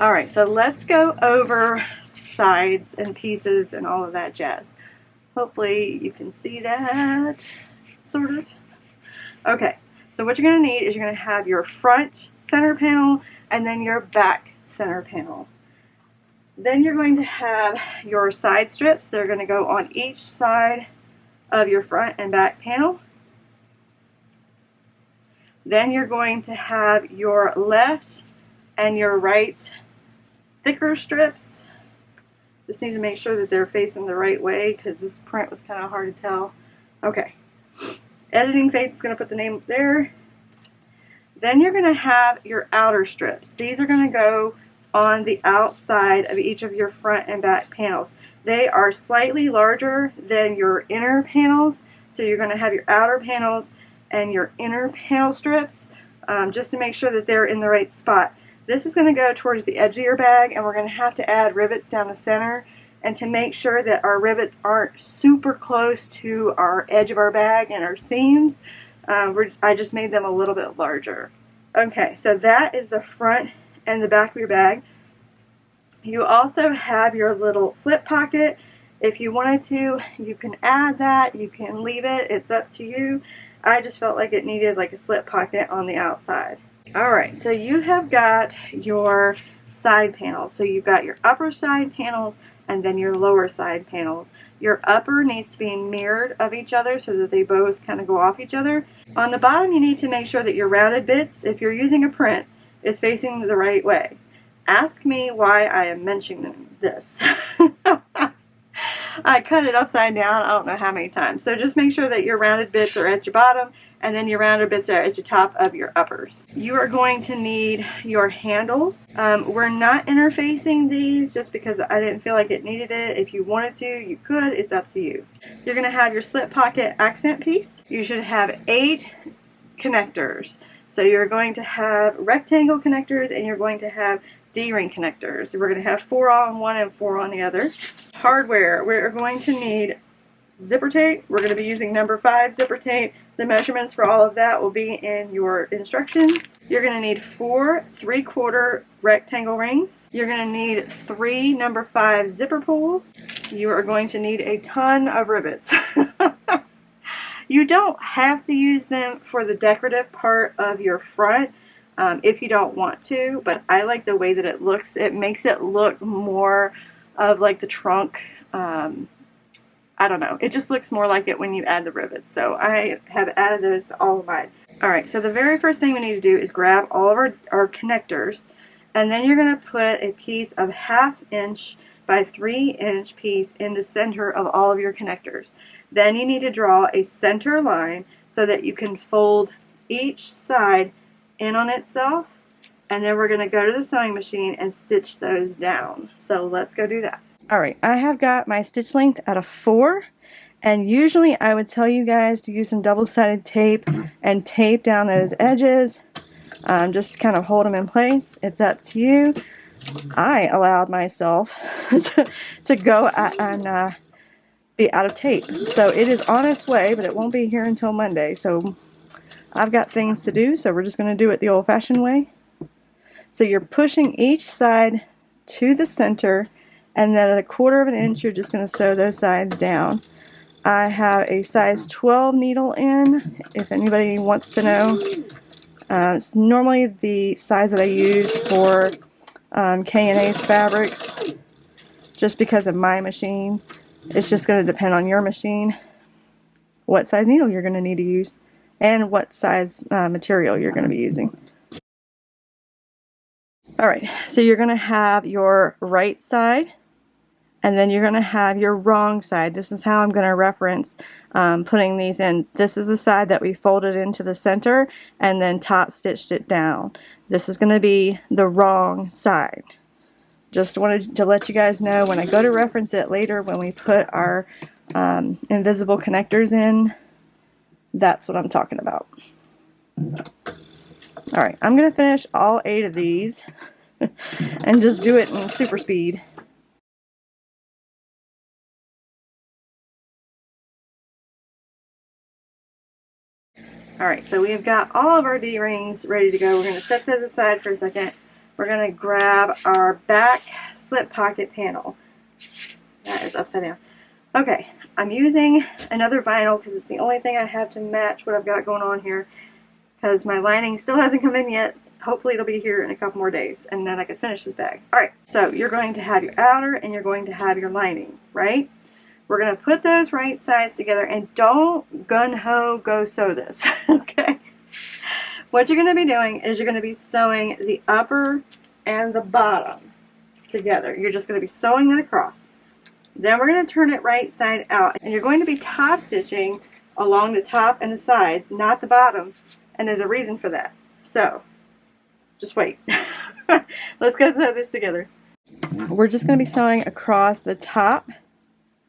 Alright, so let's go over sides and pieces and all of that jazz. Hopefully you can see that, sort of. Okay, so what you're going to need is you're going to have your front center panel and then your back center panel. Then you're going to have your side strips. They're going to go on each side of your front and back panel. Then you're going to have your left and your right thicker strips. Just need to make sure that they're facing the right way because this print was kind of hard to tell. Okay. Editing Faith is going to put the name up there. Then you're going to have your outer strips. These are going to go on the outside of each of your front and back panels. They are slightly larger than your inner panels, so you're going to have your outer panels and your inner panel strips just to make sure that they're in the right spot. This is going to go towards the edge of your bag, and we're going to have to add rivets down the center. And to make sure that our rivets aren't super close to our edge of our bag and our seams, I just made them a little bit larger. Okay, so that is the front and the back of your bag. You also have your little slip pocket. If you wanted to, you can add that. You can leave it. It's up to you. I just felt like it needed like a slip pocket on the outside. Alright, so you have got your side panels. So you've got your upper side panels and then your lower side panels. Your upper needs to be mirrored of each other so that they both kind of go off each other. On the bottom, you need to make sure that your rounded bits, if you're using a print, is facing the right way. Ask me why I am mentioning this. I cut it upside down I don't know how many times. So just make sure that your rounded bits are at your bottom and then your rounded bits are at the top of your uppers. You are going to need your handles. We're not interfacing these just because I didn't feel like it needed it. If you wanted to, you could. It's up to you. You're going to have your slip pocket accent piece. You should have 8 connectors. So you're going to have rectangle connectors and you're going to have D-ring connectors. We're going to have 4 on one and 4 on the other. Hardware, we're going to need zipper tape. We're going to be using number 5 zipper tape. The measurements for all of that will be in your instructions. You're going to need 4 3/4 rectangle rings. You're going to need 3 number 5 zipper pulls. You are going to need a ton of rivets. You don't have to use them for the decorative part of your front if you don't want to, but I like the way that it looks. It makes it look more of like the trunk. I don't know. It just looks more like it when you add the rivets. So I have added those to all of mine. Alright, so the very first thing we need to do is grab all of our connectors, and then you're going to put a piece of 1/2 inch by 3 inch piece in the center of all of your connectors. Then you need to draw a center line so that you can fold each side in on itself, and then we're going to go to the sewing machine and stitch those down. So let's go do that. Alright, I have got my stitch length at a 4, and usually I would tell you guys to use some double-sided tape and tape down those edges, just to kind of hold them in place. It's up to you. I allowed myself to go and be out of tape. So it is on its way, but it won't be here until Monday. So I've got things to do, so we're just going to do it the old-fashioned way. So you're pushing each side to the center, and then at 1/4 inch you're just going to sew those sides down. I have a size 12 needle in, if anybody wants to know. It's normally the size that I use for K&A's fabrics, just because of my machine. It's just going to depend on your machine, what size needle you're going to need to use, and what size material you're going to be using. Alright, so you're going to have your right side, and then you're going to have your wrong side. This is how I'm going to reference putting these in. This is the side that we folded into the center and then top stitched it down. This is going to be the wrong side. Just wanted to let you guys know when I go to reference it later when we put our invisible connectors in, that's what I'm talking about. Alright, I'm going to finish all 8 of these and just do it in super speed. Alright, so we've got all of our D-rings ready to go. We're going to set those aside for a second. we're going to grab our back slip pocket panel. That is upside down. Okay, I'm using another vinyl because it's the only thing I have to match what I've got going on here, because my lining still hasn't come in yet. Hopefully it'll be here in a couple more days, and then I can finish this bag. Alright, so you're going to have your outer and you're going to have your lining, right? We're going to put those right sides together, and don't gun-ho go sew this, okay? What you're going to be doing is you're going to be sewing the upper and the bottom together. You're just going to be sewing it across. Then we're going to turn it right side out, and you're going to be top stitching along the top and the sides, not the bottom, and there's a reason for that. So, just wait. Let's go sew this together. We're just going to be sewing across the top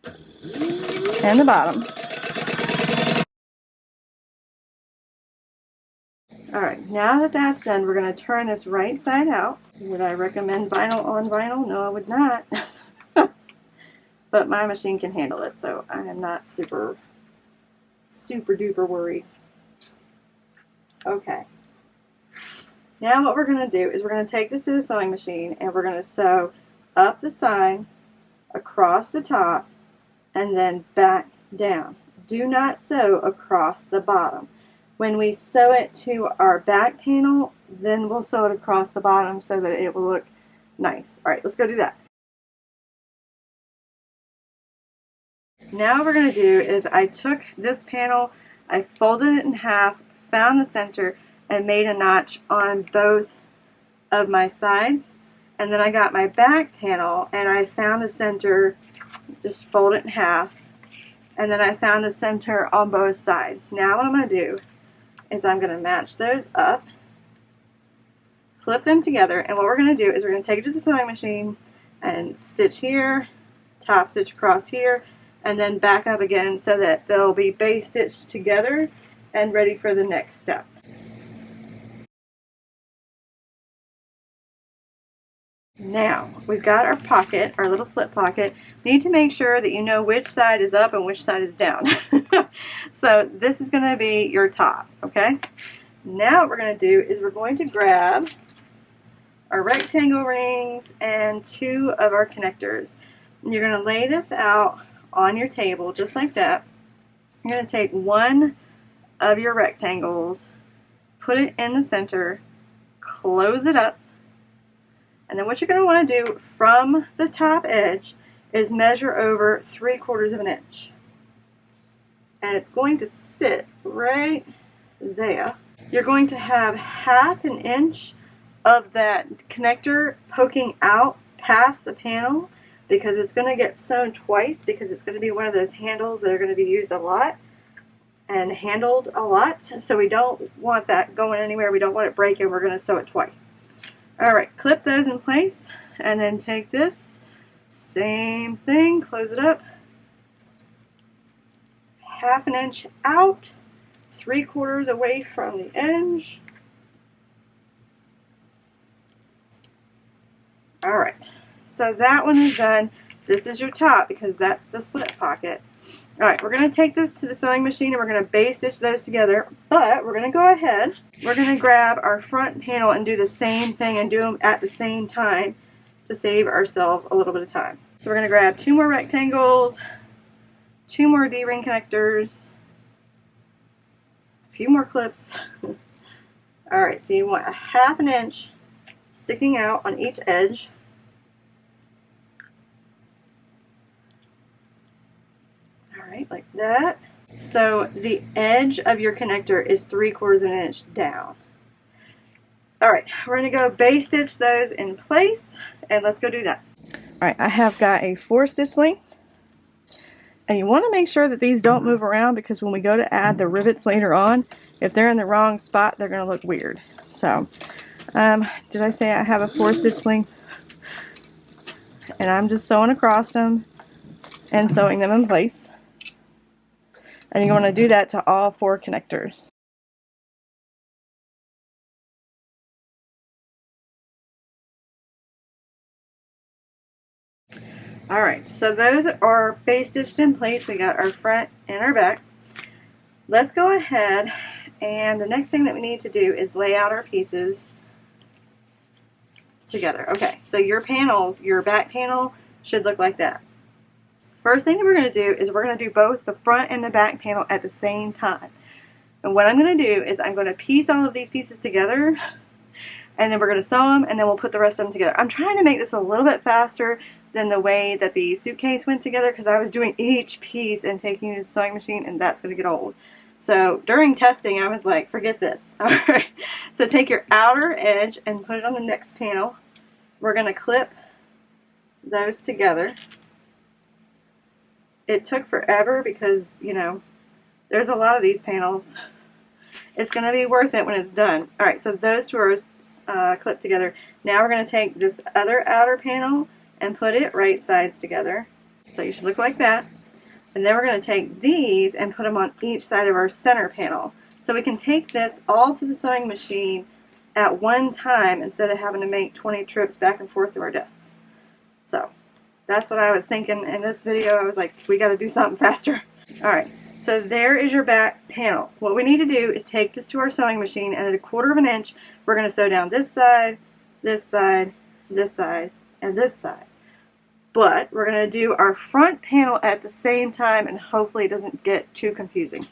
and the bottom. Alright, now that that's done, we're going to turn this right side out. Would I recommend vinyl on vinyl? No, I would not. But my machine can handle it, so I am not super duper worried. Okay. Now what we're going to do is we're going to take this to the sewing machine, and we're going to sew up the side, across the top, and then back down. Do not sew across the bottom. When we sew it to our back panel, then we'll sew it across the bottom so that it will look nice. Alright, let's go do that. Now what we're going to do is I took this panel, I folded it in half, found the center, and made a notch on both of my sides. And then I got my back panel and I found the center, just fold it in half, and then I found the center on both sides. Now what I'm going to do is I'm going to match those up, flip them together, and what we're going to do is we're going to take it to the sewing machine and stitch here, top stitch across here, and then back up again so that they'll be base stitched together and ready for the next step. Now, we've got our pocket, our little slip pocket. You need to make sure that you know which side is up and which side is down. So this is going to be your top, okay? Now what we're going to do is we're going to grab our rectangle rings and 2 of our connectors. And you're going to lay this out on your table just like that. You're going to take one of your rectangles, put it in the center, close it up, and then what you're going to want to do from the top edge is measure over 3/4 of an inch. And it's going to sit right there. You're going to have 1/2 inch of that connector poking out past the panel, because it's going to get sewn twice, because it's going to be one of those handles that are going to be used a lot and handled a lot. So we don't want that going anywhere. We don't want it breaking. We're going to sew it twice. Alright, clip those in place, and then take this, same thing, close it up, 1/2 inch out, 3/4 away from the edge. Alright, so that one is done. This is your top because that's the slip pocket. Alright, we're going to take this to the sewing machine and we're going to base stitch those together, but we're going to go ahead. We're going to grab our front panel and do the same thing and do them at the same time to save ourselves a little bit of time. So we're going to grab 2 more rectangles, 2 more D-ring connectors, a few more clips. Alright, so you want 1/2 inch sticking out on each edge. Alright, like that. So the edge of your connector is 3/4 of an inch down. Alright, we're going to go base stitch those in place, and let's go do that. Alright, I have got a 4-stitch length, and you want to make sure that these don't move around, because when we go to add the rivets later on, if they're in the wrong spot, they're going to look weird. So, did I say I have a 4-stitch length? And I'm just sewing across them and sewing them in place. And you want to do that to all 4 connectors. Alright, so those are base stitched in place. We got our front and our back. Let's go ahead, and the next thing that we need to do is lay out our pieces together. Okay, so your panels, your back panel should look like that. First thing that we're going to do is we're going to do both the front and the back panel at the same time. And what I'm going to do is I'm going to piece all of these pieces together, and then we're going to sew them, and then we'll put the rest of them together. I'm trying to make this a little bit faster than the way that the suitcase went together, because I was doing each piece and taking it to the sewing machine, and that's going to get old. So during testing, I was like, forget this. Alright, so take your outer edge and put it on the next panel. We're going to clip those together. It took forever because, you know, there's a lot of these panels. It's going to be worth it when it's done. Alright, so those two are clipped together. Now we're going to take this other outer panel and put it right sides together. So you should look like that. And then we're going to take these and put them on each side of our center panel. So we can take this all to the sewing machine at one time instead of having to make 20 trips back and forth to our desks. So that's what I was thinking in this video. I was like, we got to do something faster. Alright, so there is your back panel. What we need to do is take this to our sewing machine, and at 1/4 inch, we're going to sew down this side, this side, this side, and this side. But we're going to do our front panel at the same time, and hopefully it doesn't get too confusing.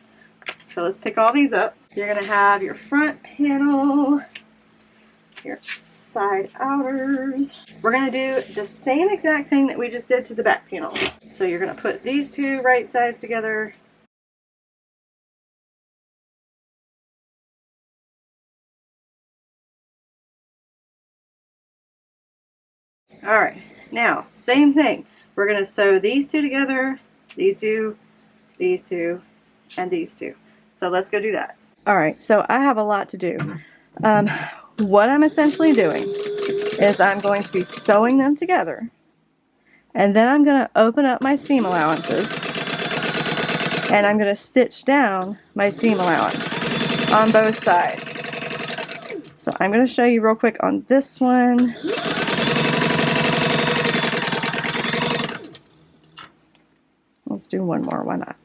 So let's pick all these up. You're going to have your front panel, your side outers. We're going to do the same exact thing that we just did to the back panel. So you're going to put these two right sides together. Alright, now, same thing. We're going to sew these two together, these two, and these two. So let's go do that. Alright, so I have a lot to do. What I'm essentially doing is I'm going to be sewing them together, and then I'm going to open up my seam allowances, and I'm going to stitch down my seam allowance on both sides. So I'm going to show you real quick on this one. Let's do one more, why not?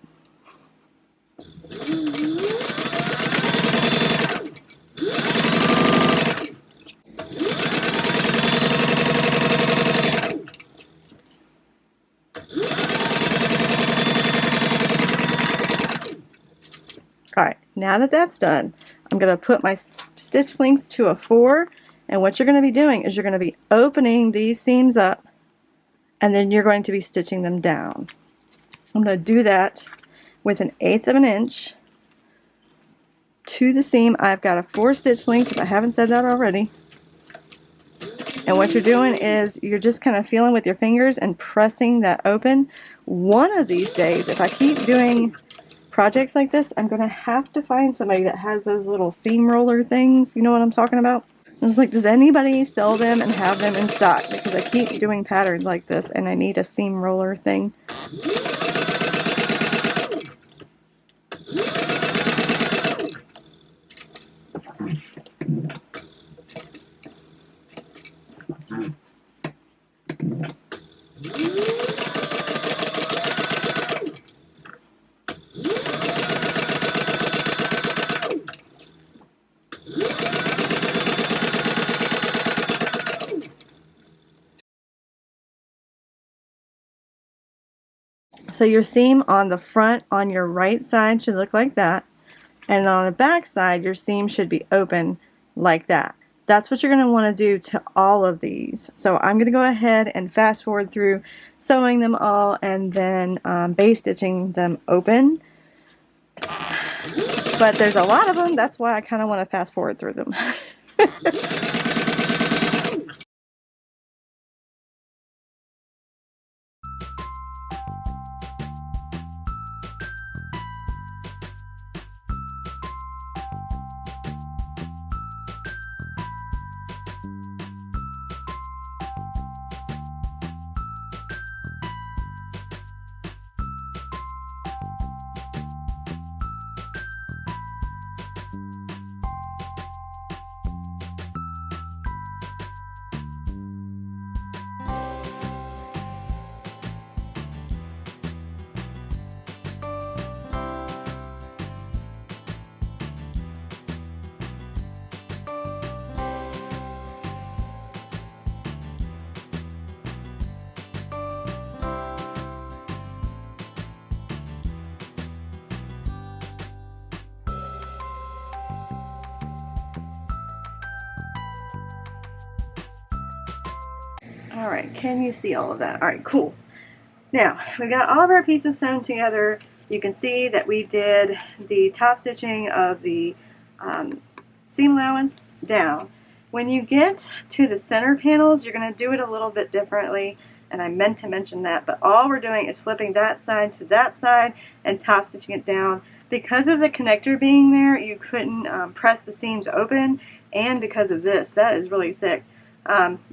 Alright, now that that's done, I'm going to put my stitch length to a 4, and what you're going to be doing is you're going to be opening these seams up, and then you're going to be stitching them down. I'm going to do that with 1/8 inch to the seam. I've got a 4 stitch length, if I haven't said that already. And what you're doing is you're just kind of feeling with your fingers and pressing that open. One of these days, if I keep doing projects like this, I'm going to have to find somebody that has those little seam roller things. You know what I'm talking about? I was like, does anybody sell them and have them in stock? Because I keep doing patterns like this and I need a seam roller thing. So your seam on the front on your right side should look like that, and on the back side your seam should be open like that. That's what you're going to want to do to all of these. So I'm going to go ahead and fast forward through sewing them all and then base stitching them open. But there's a lot of them, that's why I kind of want to fast forward through them. Alright, can you see all of that? Alright, cool. Now, we've got all of our pieces sewn together. You can see that we did the top stitching of the seam allowance down. When you get to the center panels, you're going to do it a little bit differently, and I meant to mention that, but all we're doing is flipping that side to that side and top stitching it down. Because of the connector being there, you couldn't press the seams open, and because of this, that is really thick,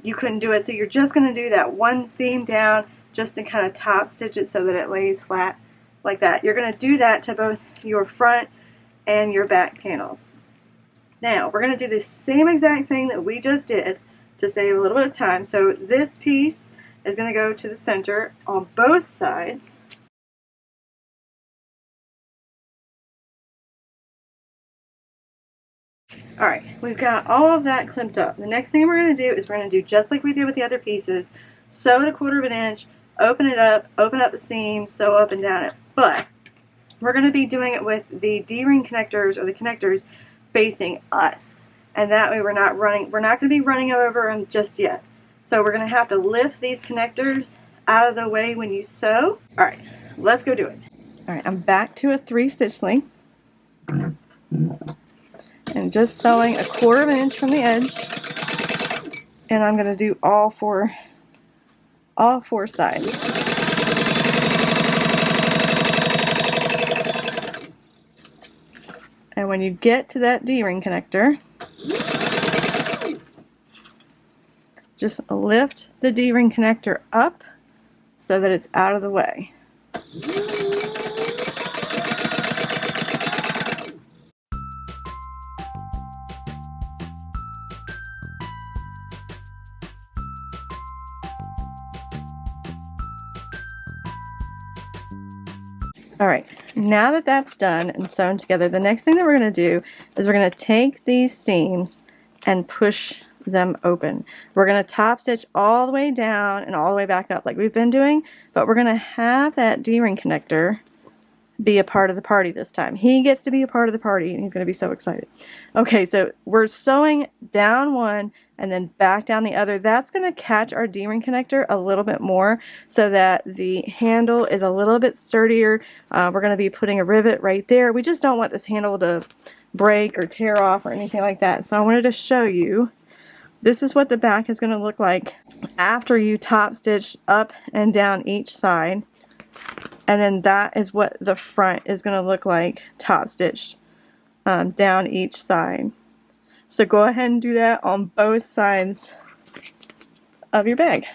you couldn't do it. So you're just going to do that one seam down just to kind of top stitch it so that it lays flat like that. You're going to do that to both your front and your back panels. Now, we're going to do the same exact thing that we just did to save a little bit of time. So this piece is going to go to the center on both sides. Alright, we've got all of that clipped up. The next thing we're going to do is we're going to do just like we did with the other pieces. Sew it 1/4 inch, open it up, open up the seam, sew up and down it. But we're going to be doing it with the D-ring connectors, or the connectors, facing us. And that way we're not going to be running over them just yet. So we're going to have to lift these connectors out of the way when you sew. Alright, let's go do it. Alright, I'm back to a 3-stitch length. And just sewing 1/4 inch from the edge. And I'm going to do all four sides. And when you get to that D-ring connector, just lift the D-ring connector up so that it's out of the way. Alright, now that that's done and sewn together, the next thing that we're going to do is we're going to take these seams and push them open. We're going to top stitch all the way down and all the way back up like we've been doing, but we're going to have that D-ring connector be a part of the party this time. He gets to be a part of the party and he's going to be so excited. Okay, so we're sewing down one and then back down the other. That's going to catch our D-ring connector a little bit more so that the handle is a little bit sturdier. We're going to be putting a rivet right there. We just don't want this handle to break or tear off or anything like that. So I wanted to show you. This is what the back is going to look like after you top stitch up and down each side. And then that is what the front is going to look like top stitched down each side. So go ahead and do that on both sides of your bag.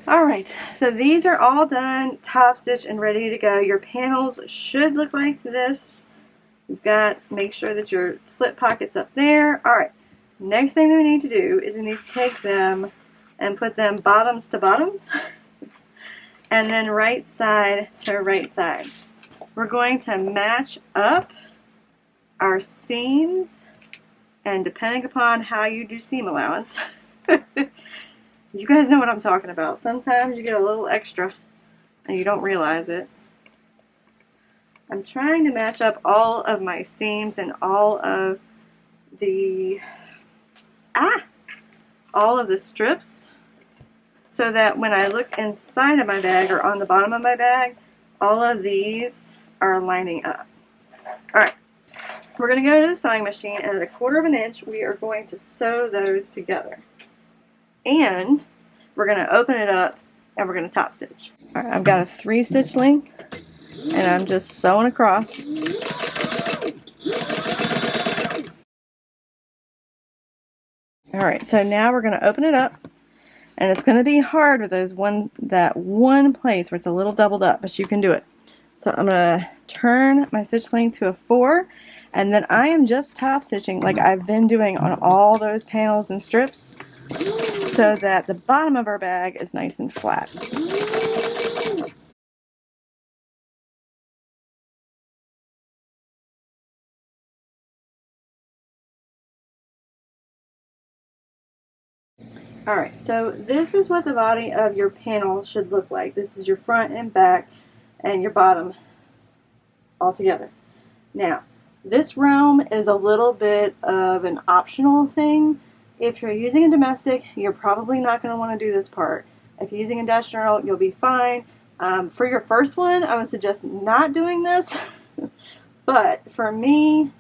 Alright, so these are all done, top stitch and ready to go. Your panels should look like this. You've got, make sure that your slip pocket's up there. Alright, next thing that we need to do is we need to take them and put them bottoms to bottoms and then right side to right side. We're going to match up our seams, and depending upon how you do seam allowance, you guys know what I'm talking about. Sometimes you get a little extra and you don't realize it. I'm trying to match up all of my seams and all of the strips so that when I look inside of my bag or on the bottom of my bag, all of these are lining up. Alright, we're going to go to the sewing machine, and at 1/4 inch we are going to sew those together. And we're going to open it up and we're going to top stitch. Alright, I've got a 3-stitch length and I'm just sewing across. Alright, so now we're going to open it up, and it's going to be hard with that one place where it's a little doubled up, but you can do it. So I'm going to turn my stitch length to a 4, and then I am just top stitching like I've been doing on all those panels and strips so that the bottom of our bag is nice and flat. Alright, so this is what the body of your panel should look like. This is your front and back. and your bottom all together. Now, this realm is a little bit of an optional thing. If you're using a domestic, you're probably not going to want to do this part. If you're using industrial, you'll be fine. For your first one, I would suggest not doing this. But for me,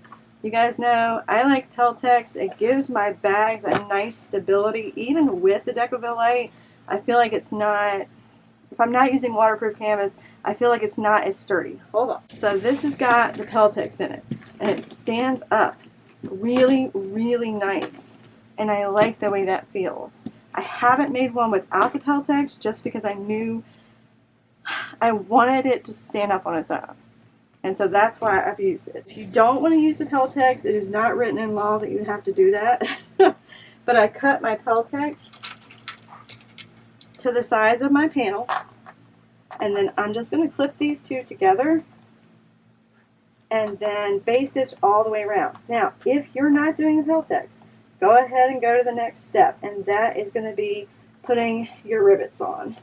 you guys know, I like Peltex. It gives my bags a nice stability. Even with the Decovil Light, I feel like it's not, if I'm not using waterproof canvas, I feel like it's not as sturdy. Hold on. So this has got the Peltex in it, and it stands up really, really nice. And I like the way that feels. I haven't made one without the Peltex just because I knew I wanted it to stand up on its own. And so that's why I've used it. If you don't want to use the Peltex, it is not written in law that you have to do that. But I cut my Peltex to the size of my panel. And then I'm just going to clip these two together and then base stitch all the way around. Now, if you're not doing the Peltex, go ahead and go to the next step, and that is going to be putting your rivets on.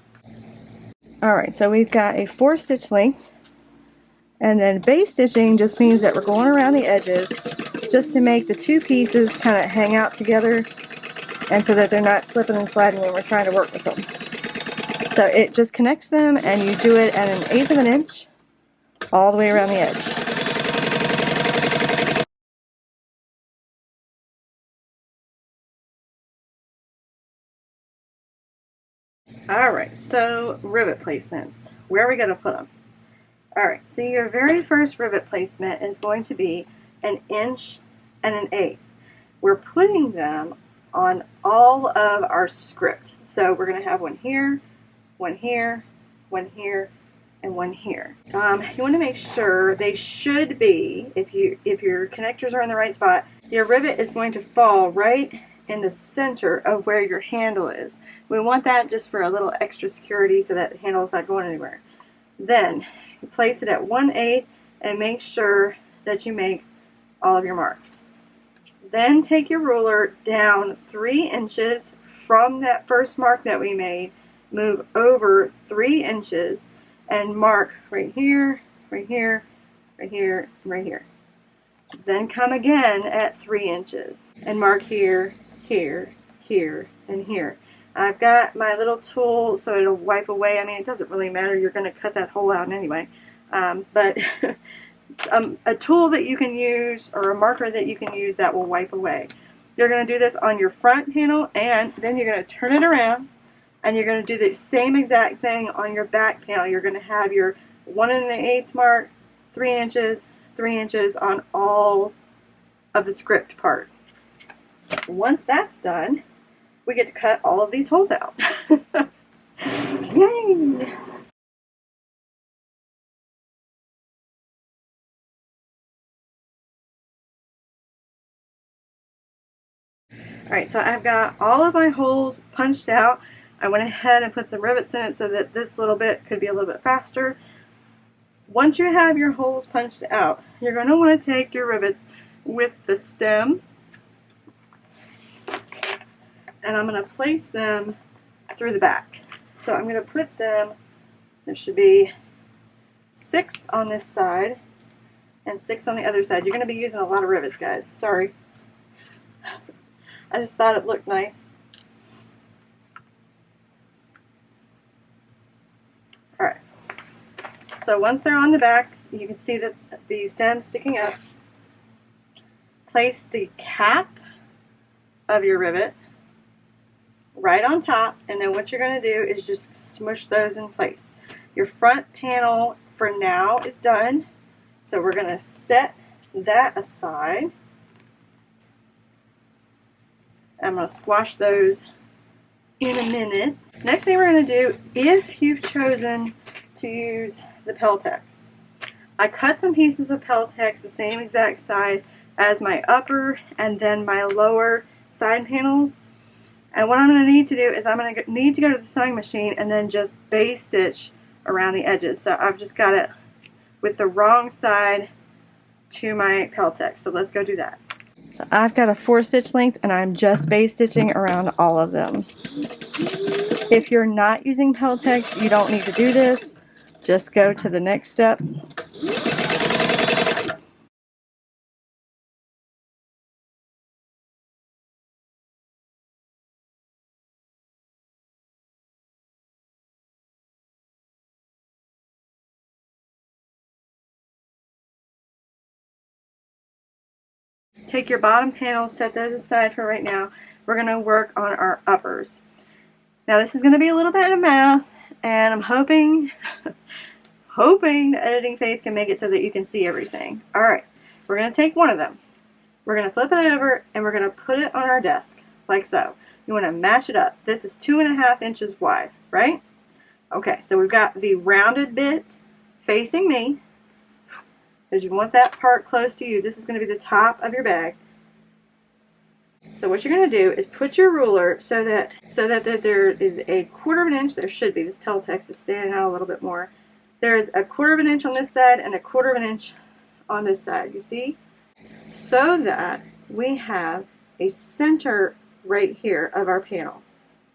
Alright, so we've got a 4-stitch length, and then base stitching just means that we're going around the edges just to make the two pieces kind of hang out together, and so that they're not slipping and sliding when we're trying to work with them. So it just connects them, and you do it at 1/8 of an inch all the way around the edge. Alright, so rivet placements. Where are we going to put them? Alright, so your very first rivet placement is going to be 1 inch and 1/8. We're putting them on all of our script. So we're going to have one here, one here, one here, and one here. You want to make sure they should be, if your connectors are in the right spot, your rivet is going to fall right in the center of where your handle is. We want that just for a little extra security so that the handle is not going anywhere. Then you place it at 1/8 and make sure that you make all of your marks. Then take your ruler down 3 inches from that first mark that we made, move over 3 inches and mark right here, right here, right here, right here. Then come again at 3 inches and mark here, here, here, and here. I've got my little tool so it'll wipe away. I mean, it doesn't really matter. You're going to cut that hole out anyway. But a tool that you can use, or a marker that you can use, that will wipe away. You're going to do this on your front panel, and then you're going to turn it around, and you're going to do the same exact thing on your back panel. You're going to have your 1 1/8 mark, 3 inches on all of the script part. Once that's done, we get to cut all of these holes out. Yay! Alright, so I've got all of my holes punched out. I went ahead and put some rivets in it so that this little bit could be a little bit faster. Once you have your holes punched out, you're going to want to take your rivets with the stem, and I'm going to place them through the back. So I'm going to put them, there should be 6 on this side and 6 on the other side. You're going to be using a lot of rivets, guys. Sorry. I just thought it looked nice. Alright. So once they're on the backs, you can see that the stem's sticking up. Place the cap of your rivet right on top, and then what you're going to do is just smush those in place. Your front panel for now is done, so we're going to set that aside. I'm going to squash those in a minute. Next thing we're going to do, if you've chosen to use the Peltex, I cut some pieces of Peltex the same exact size as my upper and then my lower side panels. And what I'm going to need to do is I'm going to need to go to the sewing machine and then just base stitch around the edges. So I've just got it with the wrong side to my Peltex. So let's go do that. So I've got a 4-stitch length, and I'm just base stitching around all of them. If you're not using Peltex, you don't need to do this. just go to the next step. Take your bottom panels, set those aside for right now. We're going to work on our uppers. Now this is going to be a little bit of math, and I'm hoping the editing Faith can make it so that you can see everything. Alright, we're going to take one of them. We're going to flip it over and we're going to put it on our desk, like so. You want to match it up. This is 2.5 inches wide, right? Okay, so we've got the rounded bit facing me, because you want that part close to you. This is going to be the top of your bag. So what you're going to do is put your ruler so that there is a 1/4 of an inch. There should be. This Peltex is standing out a little bit more. There's a 1/4 of an inch on this side and a 1/4 of an inch on this side. You see? So that we have a center right here of our panel,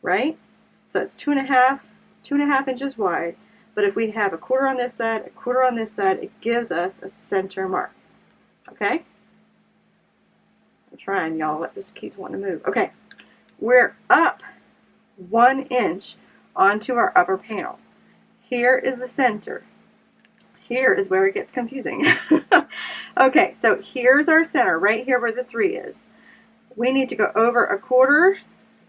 right? So it's 2.5 inches wide. But if we have a 1/4 on this side, a 1/4 on this side, it gives us a center mark. Okay? I'm trying, y'all. It just keeps wanting to move. Okay. We're up 1 inch onto our upper panel. Here is the center. Here is where it gets confusing. Okay, so here's our center, right here where the 3 is. We need to go over a 1/4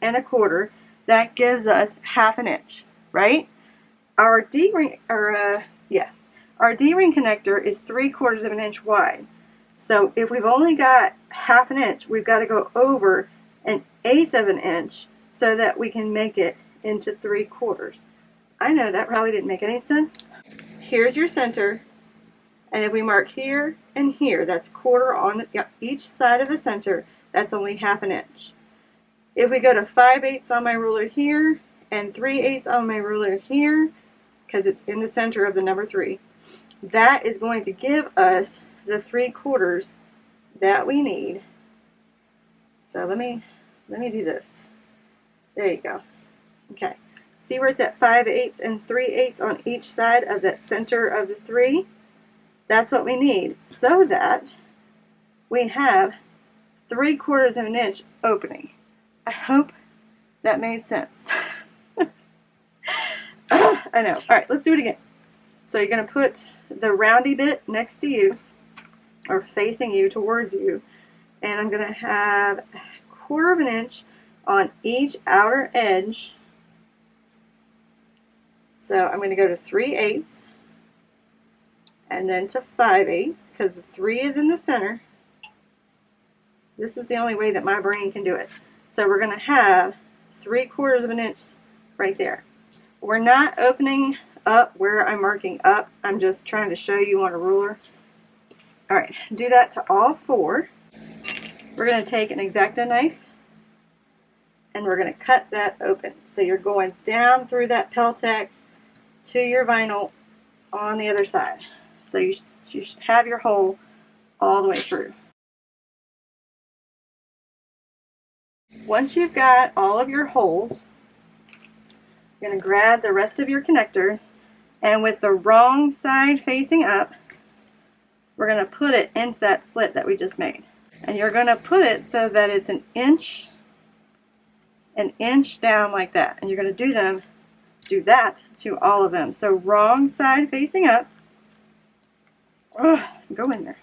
and a 1/4. That gives us 1/2 inch, right? Our D-ring, our D-ring connector is 3/4 of an inch wide. So if we've only got 1/2 inch, we've got to go over 1/8 of an inch so that we can make it into 3/4. I know that probably didn't make any sense. Here's your center, and if we mark here and here, that's 1/4 on each side of the center. That's only 1/2 inch. If we go to 5/8 on my ruler here and 3/8 on my ruler here, because it's in the center of the number 3, that is going to give us the 3/4 that we need. So let me do this. There you go. Okay. See where it's at 5/8 and 3/8 on each side of that center of the 3? That's what we need so that we have 3/4 of an inch opening. I hope that made sense. I know. Alright, let's do it again. So you're going to put the roundy bit next to you, or facing you, towards you, and I'm going to have 1/4 of an inch on each outer edge. So I'm going to go to 3/8 and then to 5/8 because the 3 is in the center. This is the only way that my brain can do it. So we're going to have 3/4 of an inch right there. We're not opening up where I'm marking up. I'm just trying to show you on a ruler. Alright, do that to all 4. We're going to take an X-Acto knife and we're going to cut that open. So you're going down through that Peltex to your vinyl on the other side. So you should have your hole all the way through. Once you've got all of your holes, you're going to grab the rest of your connectors, and with the wrong side facing up, we're going to put it into that slit that we just made. And you're going to put it so that it's an inch down like that. And you're going to do that to all of them. So wrong side facing up. Go in there,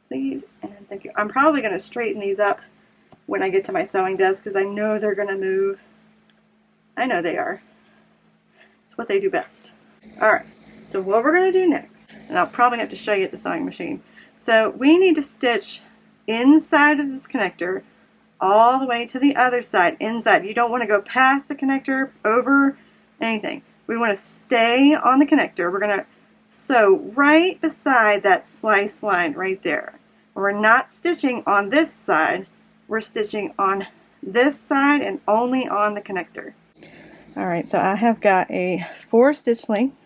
please, and thank you. I'm probably going to straighten these up when I get to my sewing desk because I know they're going to move. I know they are. It's what they do best. Alright, so what we're going to do next, and I'll probably have to show you at the sewing machine. So we need to stitch inside of this connector all the way to the other side, inside. You don't want to go past the connector, over anything. We want to stay on the connector. We're going to sew right beside that slice line right there. We're not stitching on this side. We're stitching on this side and only on the connector. Alright, so I have got a 4 stitch length,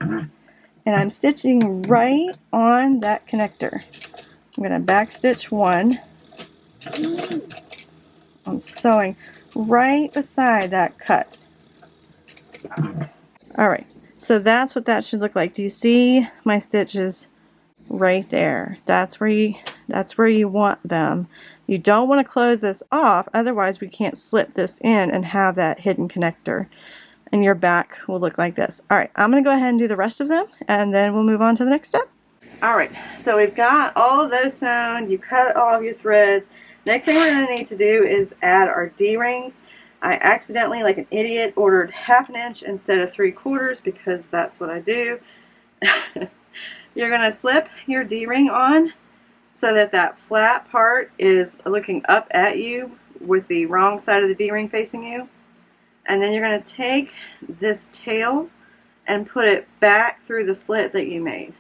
and I'm stitching right on that connector. I'm going to back stitch 1. I'm sewing right beside that cut. Alright, So that's what that should look like. Do you see my stitches right there? That's where you want them. You don't want to close this off, otherwise we can't slip this in and have that hidden connector. And your back will look like this. Alright, I'm going to go ahead and do the rest of them, and then we'll move on to the next step. Alright, so we've got all of those sewn. You cut all of your threads. Next thing we're going to need to do is add our D-rings. I accidentally, like an idiot, ordered 1/2 inch instead of 3/4 because that's what I do. You're going to slip your D-ring on so that that flat part is looking up at you with the wrong side of the D-ring facing you. And then you're going to take this tail and put it back through the slit that you made.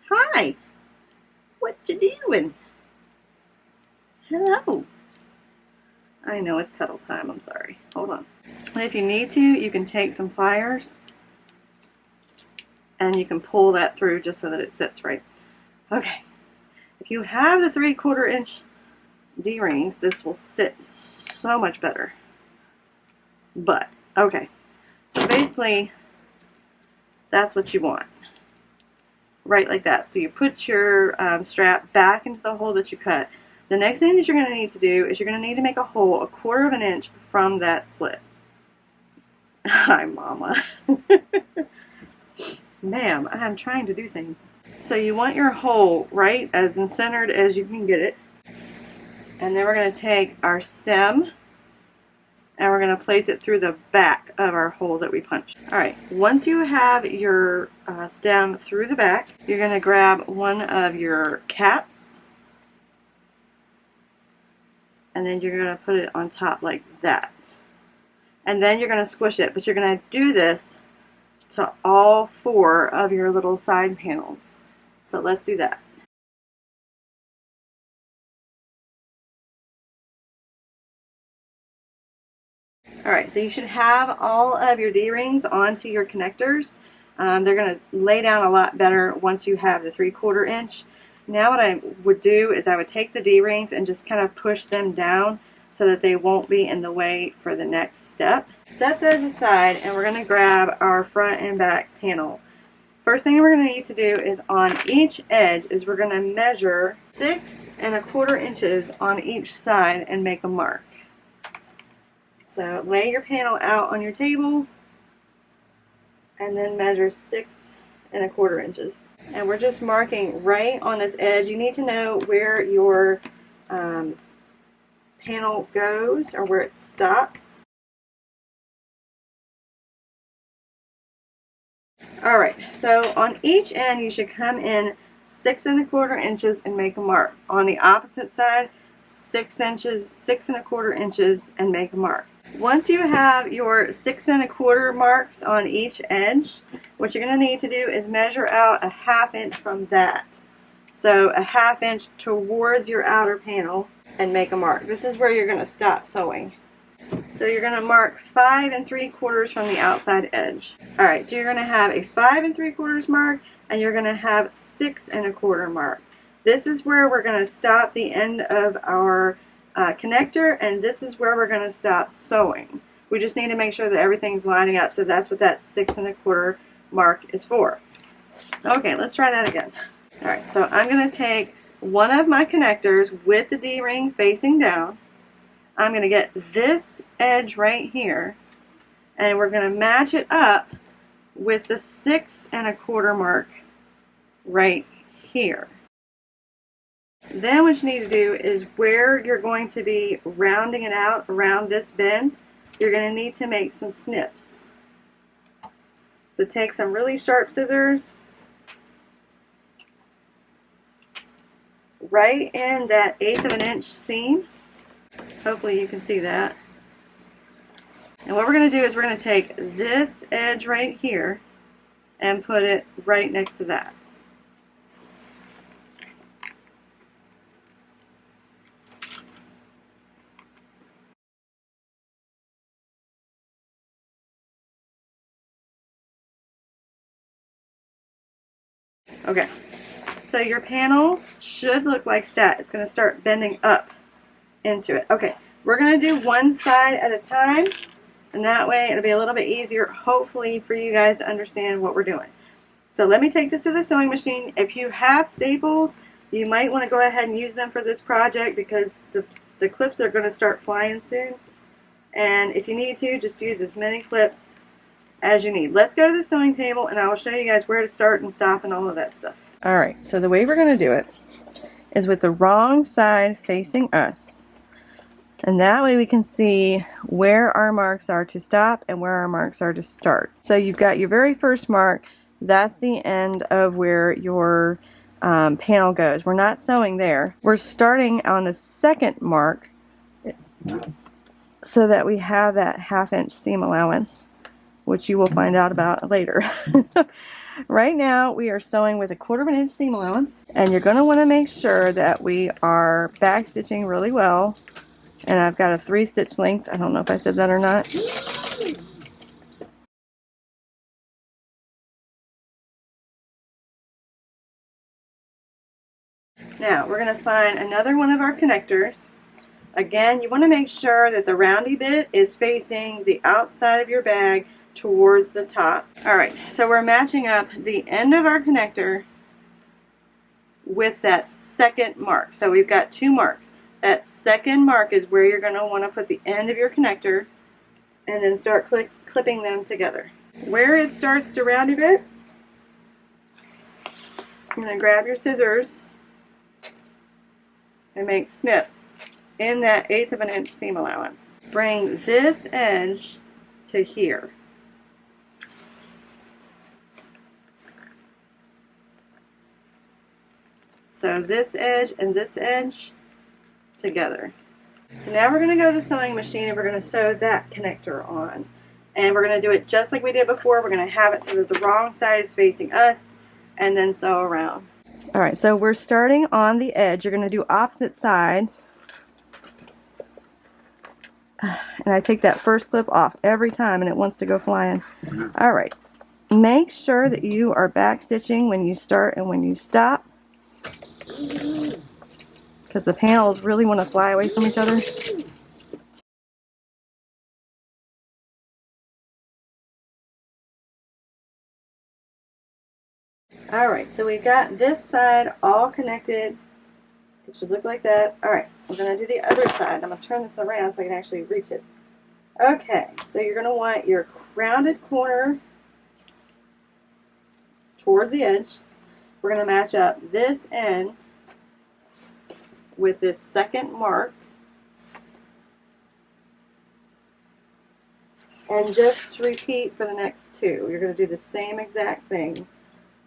Hi! What you doing? Hello! I know it's cuddle time, I'm sorry. Hold on. And if you need to, you can take some pliers and you can pull that through just so that it sits right. Okay. If you have the 3/4 inch D-rings, this will sit so much better. But, okay. So basically, that's what you want. Right like that. So you put your strap back into the hole that you cut. The next thing that you're going to need to do is you're going to need to make a hole 1/4 inch from that slit. Hi, Mama. Ma'am, I'm trying to do things. So you want your hole right as centered as you can get it. And then we're going to take our stem and we're going to place it through the back of our hole that we punched. Alright, once you have your stem through the back, you're going to grab one of your cats and then you're going to put it on top like that. And then you're going to squish it, but you're going to do this to all 4 of your little side panels. So let's do that. Alright, so you should have all of your D-rings onto your connectors. They're going to lay down a lot better once you have the 3/4 inch. Now what I would do is I would take the D-rings and just kind of push them down so that they won't be in the way for the next step. Set those aside and we're going to grab our front and back panel. First thing we're going to need to do is on each edge is we're going to measure 6 1/4 inches on each side and make a mark. So lay your panel out on your table and then measure 6 1/4 inches. And we're just marking right on this edge. You need to know where your panel goes or where it stops. Alright, so on each end you should come in 6 1/4 inches and make a mark. On the opposite side, 6 1/4 inches and make a mark. Once you have your 6 1/4 marks on each edge, what you're going to need to do is measure out 1/2 inch from that. So 1/2 inch towards your outer panel and make a mark. This is where you're going to stop sewing. So you're going to mark 5 3/4 from the outside edge. Alright, so you're going to have a 5 3/4 mark and you're going to have 6 1/4 mark. This is where we're going to stop the end of our connector, and this is where we're going to stop sewing. We just need to make sure that everything's lining up, so that's what that 6 1/4 mark is for. Okay, let's try that again. Alright, so I'm going to take one of my connectors with the D-ring facing down. I'm going to get this edge right here, and we're going to match it up with the 6 1/4 mark right here. Then what you need to do is where you're going to be rounding it out around this bend, you're going to need to make some snips. So take some really sharp scissors, right in that 1/8 inch seam. Hopefully you can see that. And what we're going to do is we're going to take this edge right here and put it right next to that. Okay, so your panel should look like that. It's going to start bending up into it. Okay, we're going to do one side at a time. And that way it'll be a little bit easier, hopefully, for you guys to understand what we're doing. So let me take this to the sewing machine. If you have staples, you might want to go ahead and use them for this project because the clips are going to start flying soon. And if you need to, just use as many clips as you need. Let's go to the sewing table and I will show you guys where to start and stop and all of that stuff. Alright, so the way we're going to do it is with the wrong side facing us. And that way we can see where our marks are to stop and where our marks are to start. So you've got your very first mark. That's the end of where your panel goes. We're not sewing there. We're starting on the second mark so that we have that 1/2 inch seam allowance, which you will find out about later. Right now we are sewing with a 1/4 inch seam allowance, and you're going to want to make sure that we are back stitching really well. And I've got a 3 stitch length. I don't know if I said that or not. Now we're going to find another one of our connectors. Again, you want to make sure that the roundy bit is facing the outside of your bag towards the top. Alright, so we're matching up the end of our connector with that second mark. So we've got 2 marks. That second mark is where you're going to want to put the end of your connector and then start clipping them together. Where it starts to round a bit, you're going to grab your scissors and make snips in that 1/8 of an inch seam allowance. Bring this edge to here. So this edge and this edge together. So now we're going to go to the sewing machine and we're going to sew that connector on. And we're going to do it just like we did before. We're going to have it so that the wrong side is facing us and then sew around. Alright, so we're starting on the edge. You're going to do opposite sides. And I take that first clip off every time and it wants to go flying. Alright, make sure that you are back stitching when you start and when you stop, because the panels really want to fly away from each other. Alright, so we've got this side all connected. It should look like that. Alright, we're going to do the other side. I'm going to turn this around so I can actually reach it. Okay, so you're going to want your rounded corner towards the edge. We're going to match up this end with this second mark. And just repeat for the next 2. You're going to do the same exact thing,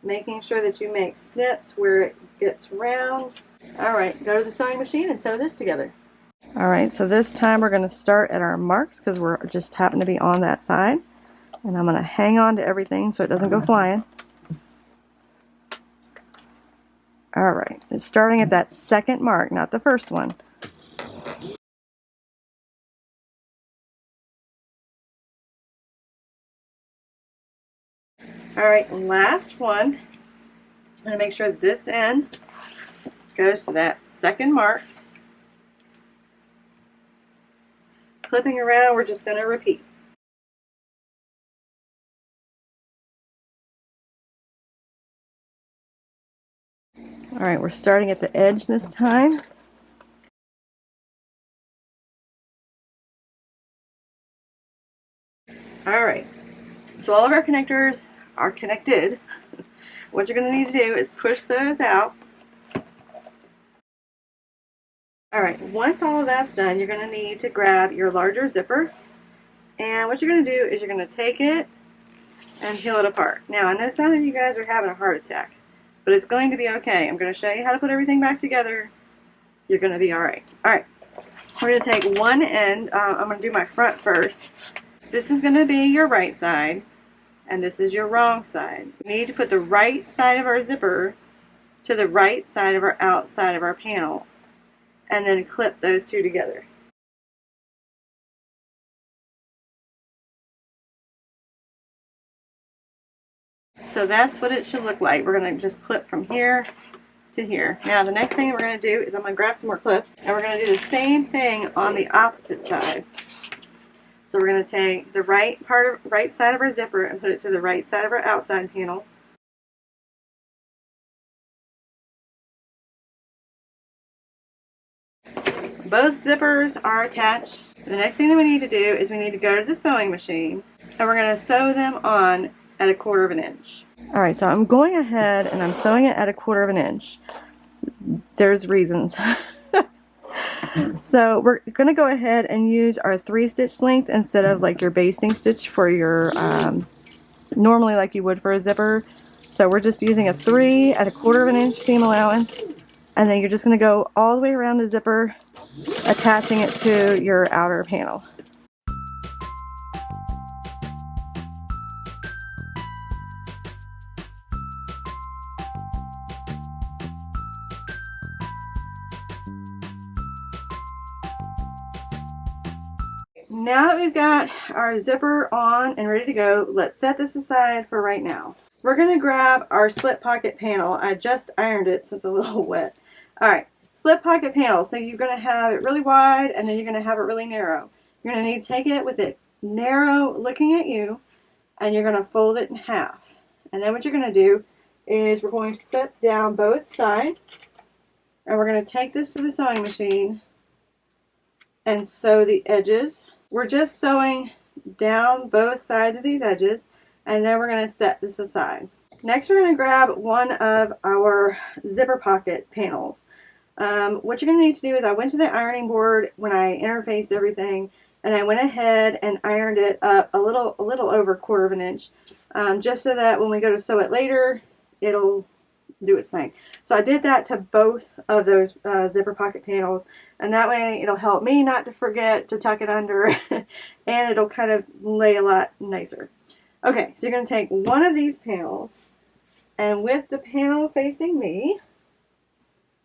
making sure that you make snips where it gets round. Alright, go to the sewing machine and sew this together. Alright, so this time we're going to start at our marks because we're just happen to be on that side. And I'm going to hang on to everything so it doesn't go flying. Alright, it's starting at that second mark, not the first one. Alright, last one. I'm going to make sure this end goes to that second mark. Flipping around, we're just going to repeat. Alright, we're starting at the edge this time. Alright, so all of our connectors are connected. What you're going to need to do is push those out. Alright, once all of that's done, you're going to need to grab your larger zipper. And what you're going to do is you're going to take it and peel it apart. Now, I know some of you guys are having a heart attack, but it's going to be okay. I'm going to show you how to put everything back together. You're going to be alright. Alright, we're going to take one end. I'm going to do my front first. This is going to be your right side, and this is your wrong side. We need to put the right side of our zipper to the right side of our outside of our panel, and then clip those 2 together. So that's what it should look like. We're going to just clip from here to here. Now the next thing we're going to do is I'm going to grab some more clips, and we're going to do the same thing on the opposite side. So we're going to take the right side of our zipper and put it to the right side of our outside panel. Both zippers are attached. The next thing that we need to do is we need to go to the sewing machine and we're going to sew them on at 1/4 inch. Alright, so I'm going ahead and I'm sewing it at 1/4 inch. There's reasons. So we're going to go ahead and use our 3-stitch length instead of like your basting stitch for your, normally like you would for a zipper. So we're just using a 3 at 1/4 inch seam allowance. And then you're just going to go all the way around the zipper, attaching it to your outer panel. Now that we've got our zipper on and ready to go, let's set this aside for right now. We're going to grab our slip pocket panel. I just ironed it, so it's a little wet. Alright, slip pocket panel. So you're going to have it really wide and then you're going to have it really narrow. You're going to need to take it with it narrow looking at you and you're going to fold it in half. And then what you're going to do is we're going to clip down both sides and we're going to take this to the sewing machine and sew the edges. We're just sewing down both sides of these edges and then we're going to set this aside. Next we're going to grab one of our zipper pocket panels. What you're going to need to do is I went to the ironing board when I interfaced everything and I went ahead and ironed it up a little over 1/4 inch just so that when we go to sew it later it'll do its thing. So I did that to both of those zipper pocket panels and that way it'll help me not to forget to tuck it under and it'll kind of lay a lot nicer. Okay, so you're going to take one of these panels and with the panel facing me,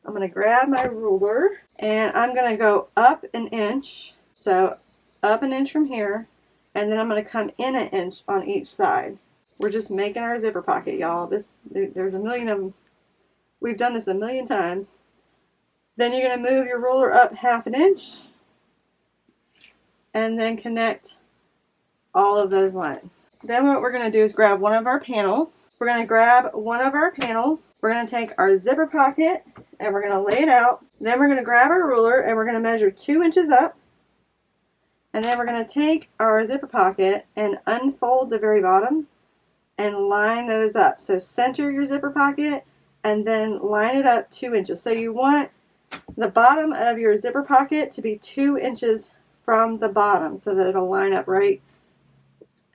I'm going to grab my ruler and I'm going to go up 1 inch. So up 1 inch from here and then I'm going to come in 1 inch on each side. We're just making our zipper pocket, y'all. There's a million of them. We've done this a million times. Then you're going to move your ruler up 1/2 inch and then connect all of those lines. Then what we're going to do is grab one of our panels. We're going to grab one of our panels. We're going to take our zipper pocket and we're going to lay it out. Then we're going to grab our ruler and we're going to measure 2 inches up. And then we're going to take our zipper pocket and unfold the very bottom and line those up. So center your zipper pocket and then line it up 2 inches. So you want the bottom of your zipper pocket to be 2 inches from the bottom so that it'll line up right.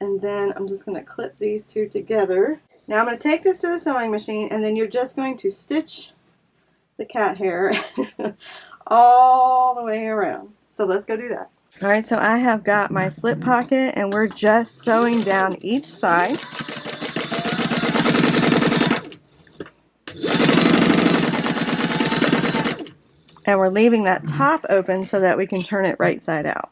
And then I'm just going to clip these two together. Now I'm going to take this to the sewing machine and then you're just going to stitch the cat hair all the way around. So let's go do that. Alright, so I have got my slip pocket and we're just sewing down each side. And we're leaving that top open so that we can turn it right side out.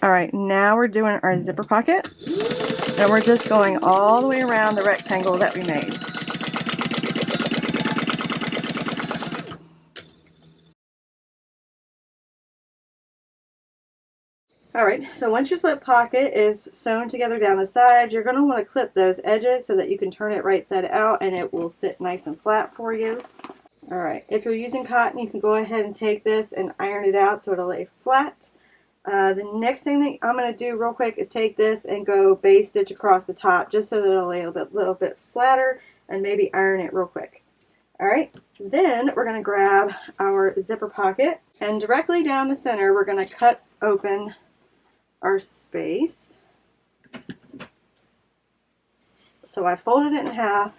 Alright, now we're doing our zipper pocket. And we're just going all the way around the rectangle that we made. Alright, so once your slip pocket is sewn together down the sides, you're going to want to clip those edges so that you can turn it right side out and it will sit nice and flat for you. Alright, if you're using cotton, you can go ahead and take this and iron it out so it'll lay flat. The next thing that I'm going to do real quick is take this and go base stitch across the top just so that it'll lay a little bit flatter and maybe iron it real quick. Alright, then we're going to grab our zipper pocket and directly down the center we're going to cut open our space. So I folded it in half,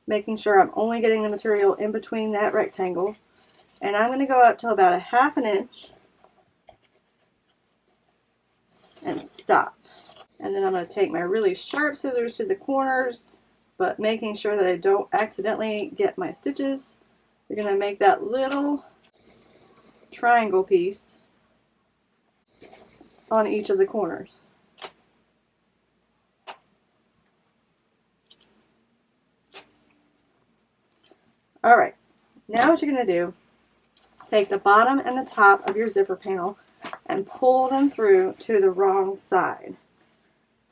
making sure I'm only getting the material in between that rectangle. And I'm going to go up to about 1/2 inch and stop. And then I'm going to take my really sharp scissors to the corners, but making sure that I don't accidentally get my stitches. We're going to make that little triangle piece on each of the corners. Alright, now what you're going to do is take the bottom and the top of your zipper panel and pull them through to the wrong side.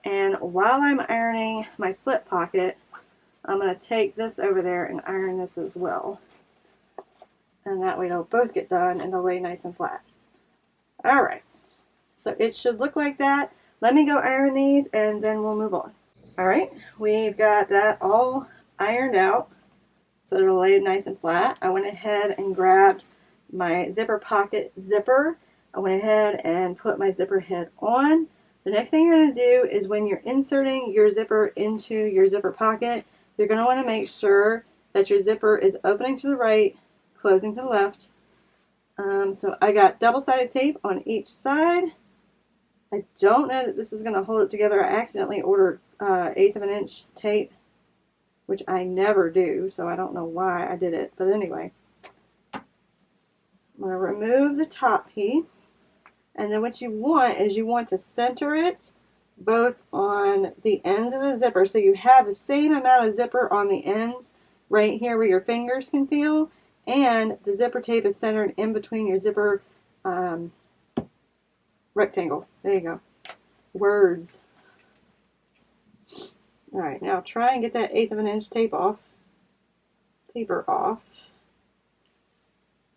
And while I'm ironing my slip pocket, I'm going to take this over there and iron this as well. And that way they'll both get done and they'll lay nice and flat. Alright, so it should look like that. Let me go iron these and then we'll move on. Alright, we've got that all ironed out so it'll lay nice and flat. I went ahead and grabbed my zipper pocket zipper. I went ahead and put my zipper head on. The next thing you're going to do is when you're inserting your zipper into your zipper pocket, you're going to want to make sure that your zipper is opening to the right, closing to the left. So I got double-sided tape on each side. I don't know that this is going to hold it together. I accidentally ordered 1/8 of an inch tape, which I never do, so I don't know why I did it. But anyway, I'm going to remove the top piece. And then what you want is you want to center it both on the ends of the zipper. So you have the same amount of zipper on the ends right here where your fingers can feel. And the zipper tape is centered in between your zipper rectangle. There you go. Words. Alright, now try and get that 1/8 of an inch tape off. Paper off.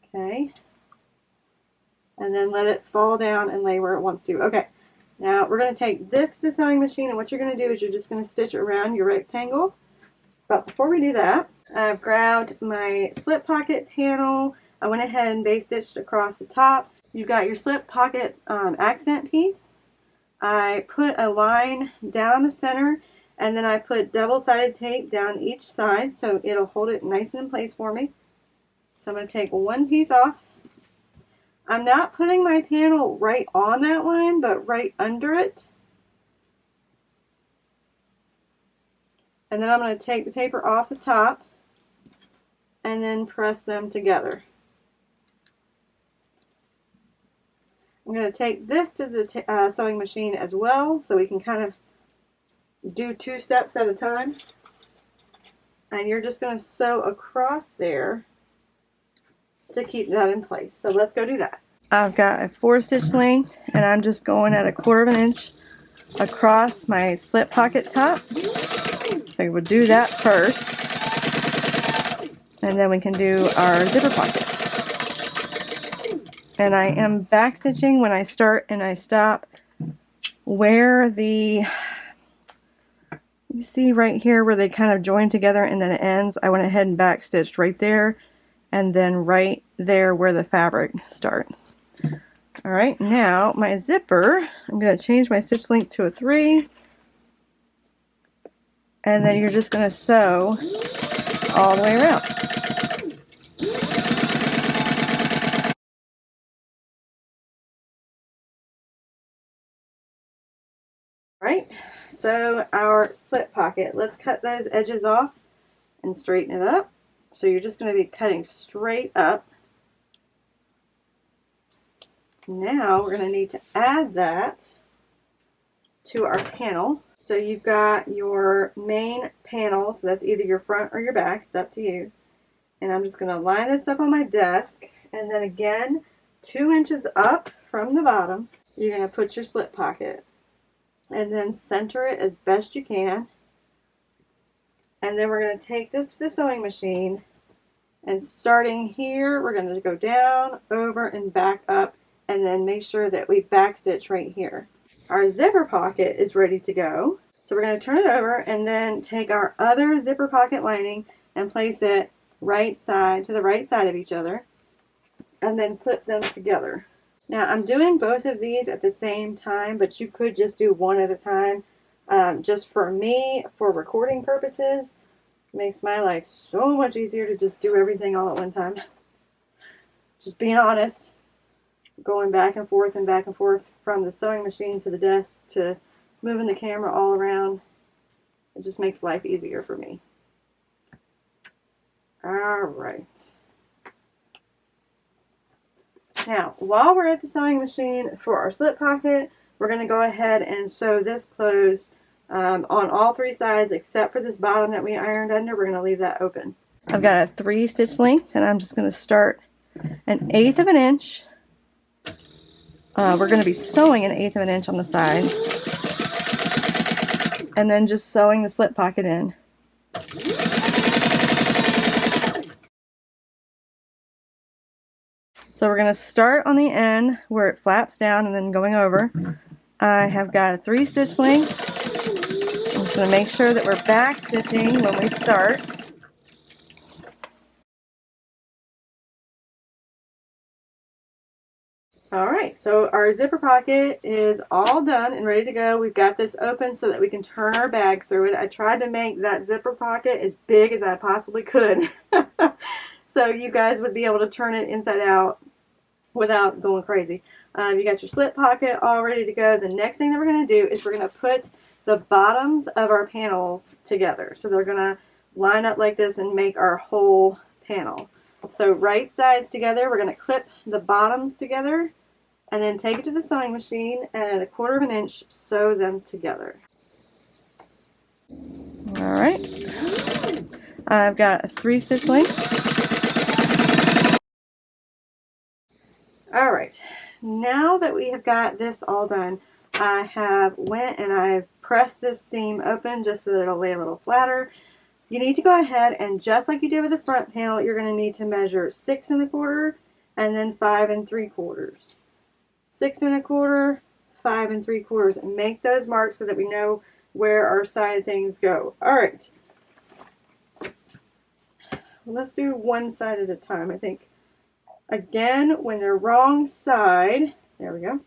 Okay. And then let it fall down and lay where it wants to. Okay, now we're going to take this to the sewing machine, and what you're going to do is you're just going to stitch around your rectangle. But before we do that, I've grabbed my slip pocket panel. I went ahead and base stitched across the top. You've got your slip pocket accent piece. I put a line down the center, and then I put double-sided tape down each side so it'll hold it nice and in place for me. So I'm going to take one piece off. I'm not putting my panel right on that line, but right under it. And then I'm going to take the paper off the top and then press them together. I'm going to take this to the sewing machine as well, so we can kind of do 2 steps at a time. And you're just going to sew across there to keep that in place. So let's go do that. I've got a 4-stitch length, and I'm just going at 1/4 of an inch across my slip pocket top. So we'll do that first, and then we can do our zipper pocket. And I am back stitching when I start and I stop where the, you see right here where they kind of join together and then it ends. I went ahead and back stitched right there, and then right there where the fabric starts. Alright, now my zipper, I'm going to change my stitch length to a 3, and then you're just going to sew all the way around. Alright, so our slip pocket, let's cut those edges off and straighten it up. So you're just going to be cutting straight up. Now we're going to need to add that to our panel. So you've got your main panel, so that's either your front or your back, it's up to you. And I'm just going to line this up on my desk, and then again 2 inches up from the bottom you're going to put your slip pocket, and then center it as best you can. And then we're going to take this to the sewing machine, and starting here we're going to go down, over, and back up, and then make sure that we backstitch right here. Our zipper pocket is ready to go. So we're going to turn it over and then take our other zipper pocket lining and place it right side to the right side of each other, and then put them together. Now I'm doing both of these at the same time, but you could just do one at a time. Just for me, for recording purposes, it makes my life so much easier to just do everything all at one time. Just being honest. Going back and forth from the sewing machine to the desk to moving the camera all around. It just makes life easier for me. Alright. Now, while we're at the sewing machine for our slip pocket, we're going to go ahead and sew this closed on all 3 sides except for this bottom that we ironed under. We're going to leave that open. I've got a 3 stitch length, and I'm just going to start 1/8 of an inch. We're going to be sewing 1/8 of an inch on the sides, and then just sewing the slip pocket in. So we're going to start on the end where it flaps down and then going over. I have got a 3 stitch length. I'm just going to make sure that we're back stitching when we start. Alright, so our zipper pocket is all done and ready to go. We've got this open so that we can turn our bag through it. I tried to make that zipper pocket as big as I possibly could so you guys would be able to turn it inside out without going crazy. You got your slip pocket all ready to go. The next thing that we're going to do is we're going to put the bottoms of our panels together. So they're going to line up like this and make our whole panel. So right sides together, we're going to clip the bottoms together and then take it to the sewing machine and at 1/4 of an inch sew them together. Alright, I've got a 3 stitch length. Alright, now that we have got this all done, I have went and I've pressed this seam open just so that it'll lay a little flatter. You need to go ahead and just like you did with the front panel, you're going to need to measure 6 1/4 and then 5 3/4. 6 1/4, 5 3/4, and make those marks so that we know where our side things go. Alright, let's do one side at a time. I think, again, when they're wrong side, there we go,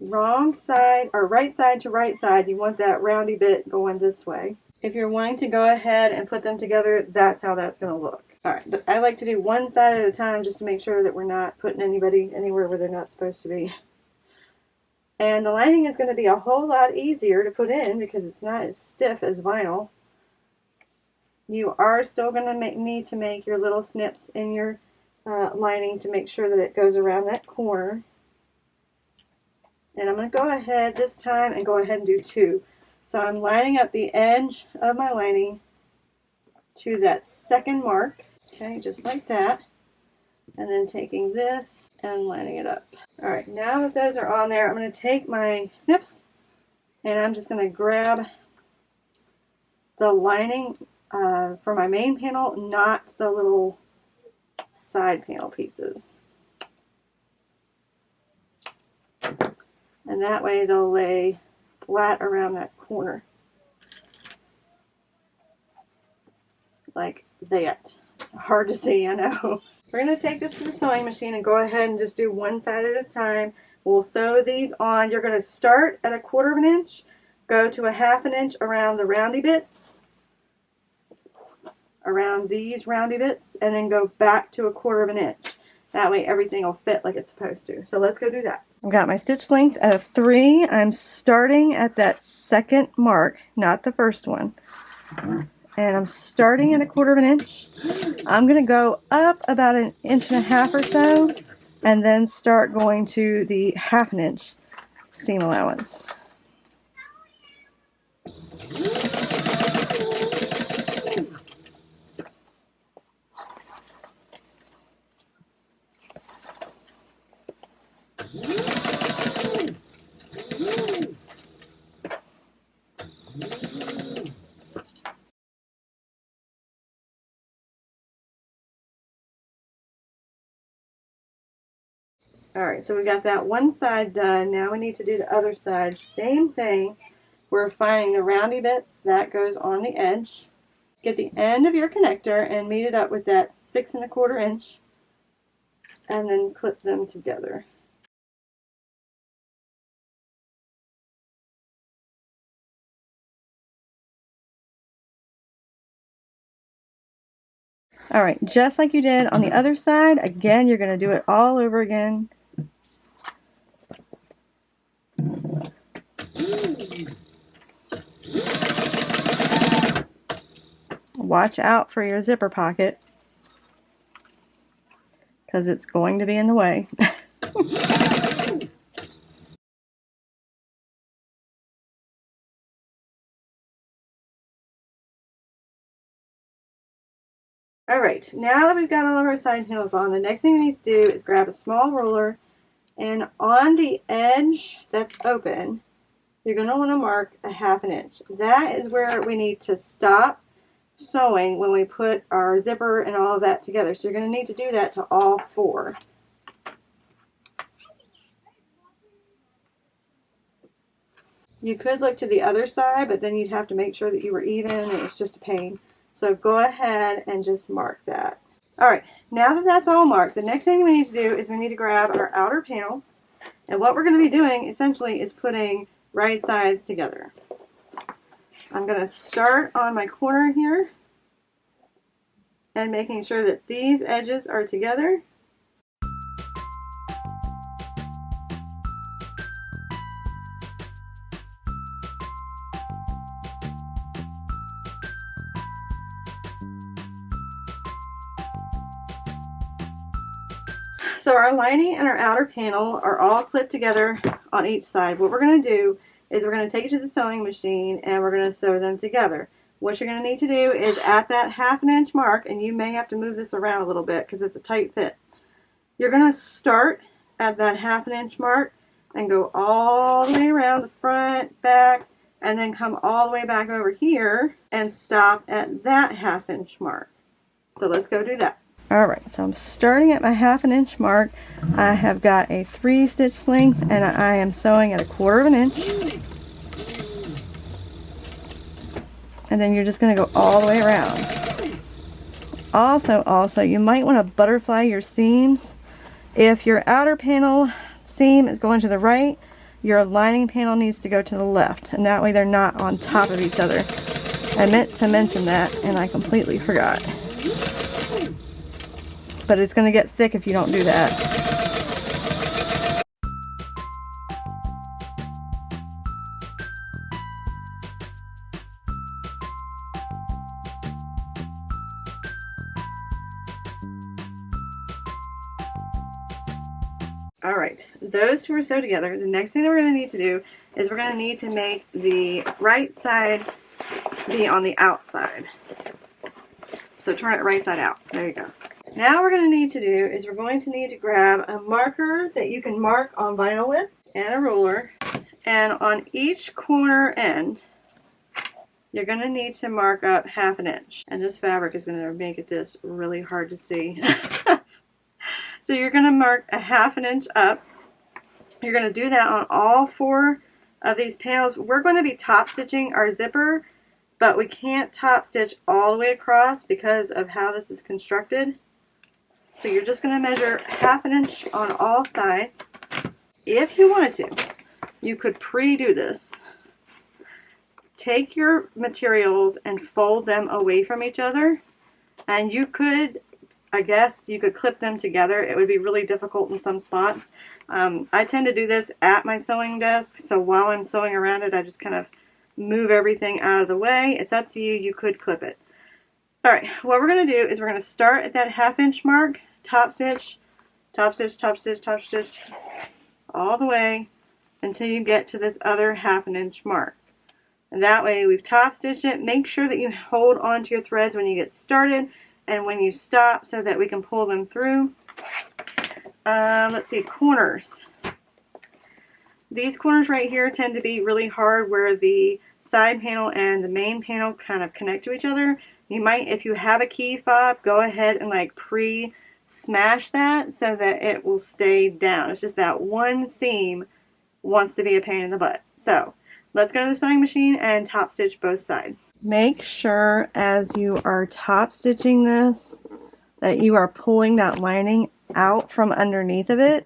wrong side, or right side to right side, you want that roundy bit going this way. If you're wanting to go ahead and put them together, that's how that's going to look. Alright, but I like to do one side at a time just to make sure that we're not putting anybody anywhere where they're not supposed to be. And the lining is going to be a whole lot easier to put in because it's not as stiff as vinyl. You are still going to need to make your little snips in your lining to make sure that it goes around that corner. And I'm going to go ahead this time and go ahead and do 2. So I'm lining up the edge of my lining to that second mark, okay, just like that, and then taking this and lining it up. Alright, now that those are on there, I'm going to take my snips and I'm just going to grab the lining for my main panel, not the little side panel pieces. And that way they'll lay flat around that corner. Like that. It's hard to see, I know. We're going to take this to the sewing machine and go ahead and just do one side at a time. We'll sew these on. You're going to start at 1/4 of an inch, go to 1/2 inch around the roundy bits, around these roundy bits, and then go back to 1/4 of an inch. That way everything will fit like it's supposed to. So let's go do that. I've got my stitch length at a 3. I'm starting at that second mark, not the first one. And I'm starting at 1/4 of an inch. I'm going to go up about 1.5 inches or so, and then start going to the 1/2 inch seam allowance. Alright, so we got that one side done. Now we need to do the other side. Same thing. We're finding the roundy bits. That goes on the edge. Get the end of your connector and meet it up with that 6 1/4 inch. And then clip them together. Alright, just like you did on the other side, again, you're going to do it all over again. Watch out for your zipper pocket, because it's going to be in the way. Alright, now that we've got all of our side panels on, the next thing we need to do is grab a small ruler, and on the edge that's open, you're going to want to mark a 1/2 inch. That is where we need to stop sewing when we put our zipper and all of that together. So you're going to need to do that to all 4. You could look to the other side, but then you'd have to make sure that you were even, and it's just a pain. So go ahead and just mark that. Alright, now that that's all marked, the next thing we need to do is we need to grab our outer panel. And what we're going to be doing, essentially, is putting right sides together. I'm going to start on my corner here and making sure that these edges are together. So our lining and our outer panel are all clipped together on each side. What we're going to do is we're going to take it to the sewing machine and we're going to sew them together. What you're going to need to do is at that 1/2 inch mark, and you may have to move this around a little bit because it's a tight fit. You're going to start at that 1/2 inch mark and go all the way around the front, back, and then come all the way back over here and stop at that 1/2 inch mark. So let's go do that. Alright, so I'm starting at my 1/2 inch mark. I have got a 3 stitch length and I am sewing at a 1/4 inch. And then you're just going to go all the way around. Also, you might want to butterfly your seams. If your outer panel seam is going to the right, your lining panel needs to go to the left, and that way they're not on top of each other. I meant to mention that and I completely forgot. But it's going to get thick if you don't do that. Alright, those two are sewed together. The next thing that we're going to need to do is we're going to need to make the right side be on the outside. So turn it right side out. There you go. Now what we're going to need to do is we're going to need to grab a marker that you can mark on vinyl with and a ruler. And on each corner end, you're going to need to mark up 1/2 inch. And this fabric is going to make this really hard to see. So you're going to mark a 1/2 inch up. You're going to do that on all 4 of these panels. We're going to be top stitching our zipper, but we can't top stitch all the way across because of how this is constructed. So you're just going to measure 1/2 inch on all sides. If you wanted to, you could pre-do this. Take your materials and fold them away from each other, and you could, I guess, you could clip them together. It would be really difficult in some spots. I tend to do this at my sewing desk, so while I'm sewing around it, I just kind of move everything out of the way. It's up to you. You could clip it. Alright, what we're going to do is we're going to start at that 1/2 inch mark, top stitch, top stitch, top stitch, top stitch, all the way until you get to this other 1/2 inch mark. And that way we've top stitched it. Make sure that you hold on to your threads when you get started and when you stop so that we can pull them through. Let's see, corners. These corners right here tend to be really hard where the side panel and the main panel kind of connect to each other. You might, if you have a key fob, go ahead and like pre-smash that so that it will stay down. It's just that one seam wants to be a pain in the butt. So let's go to the sewing machine and top stitch both sides. Make sure as you are top stitching this that you are pulling that lining out from underneath of it.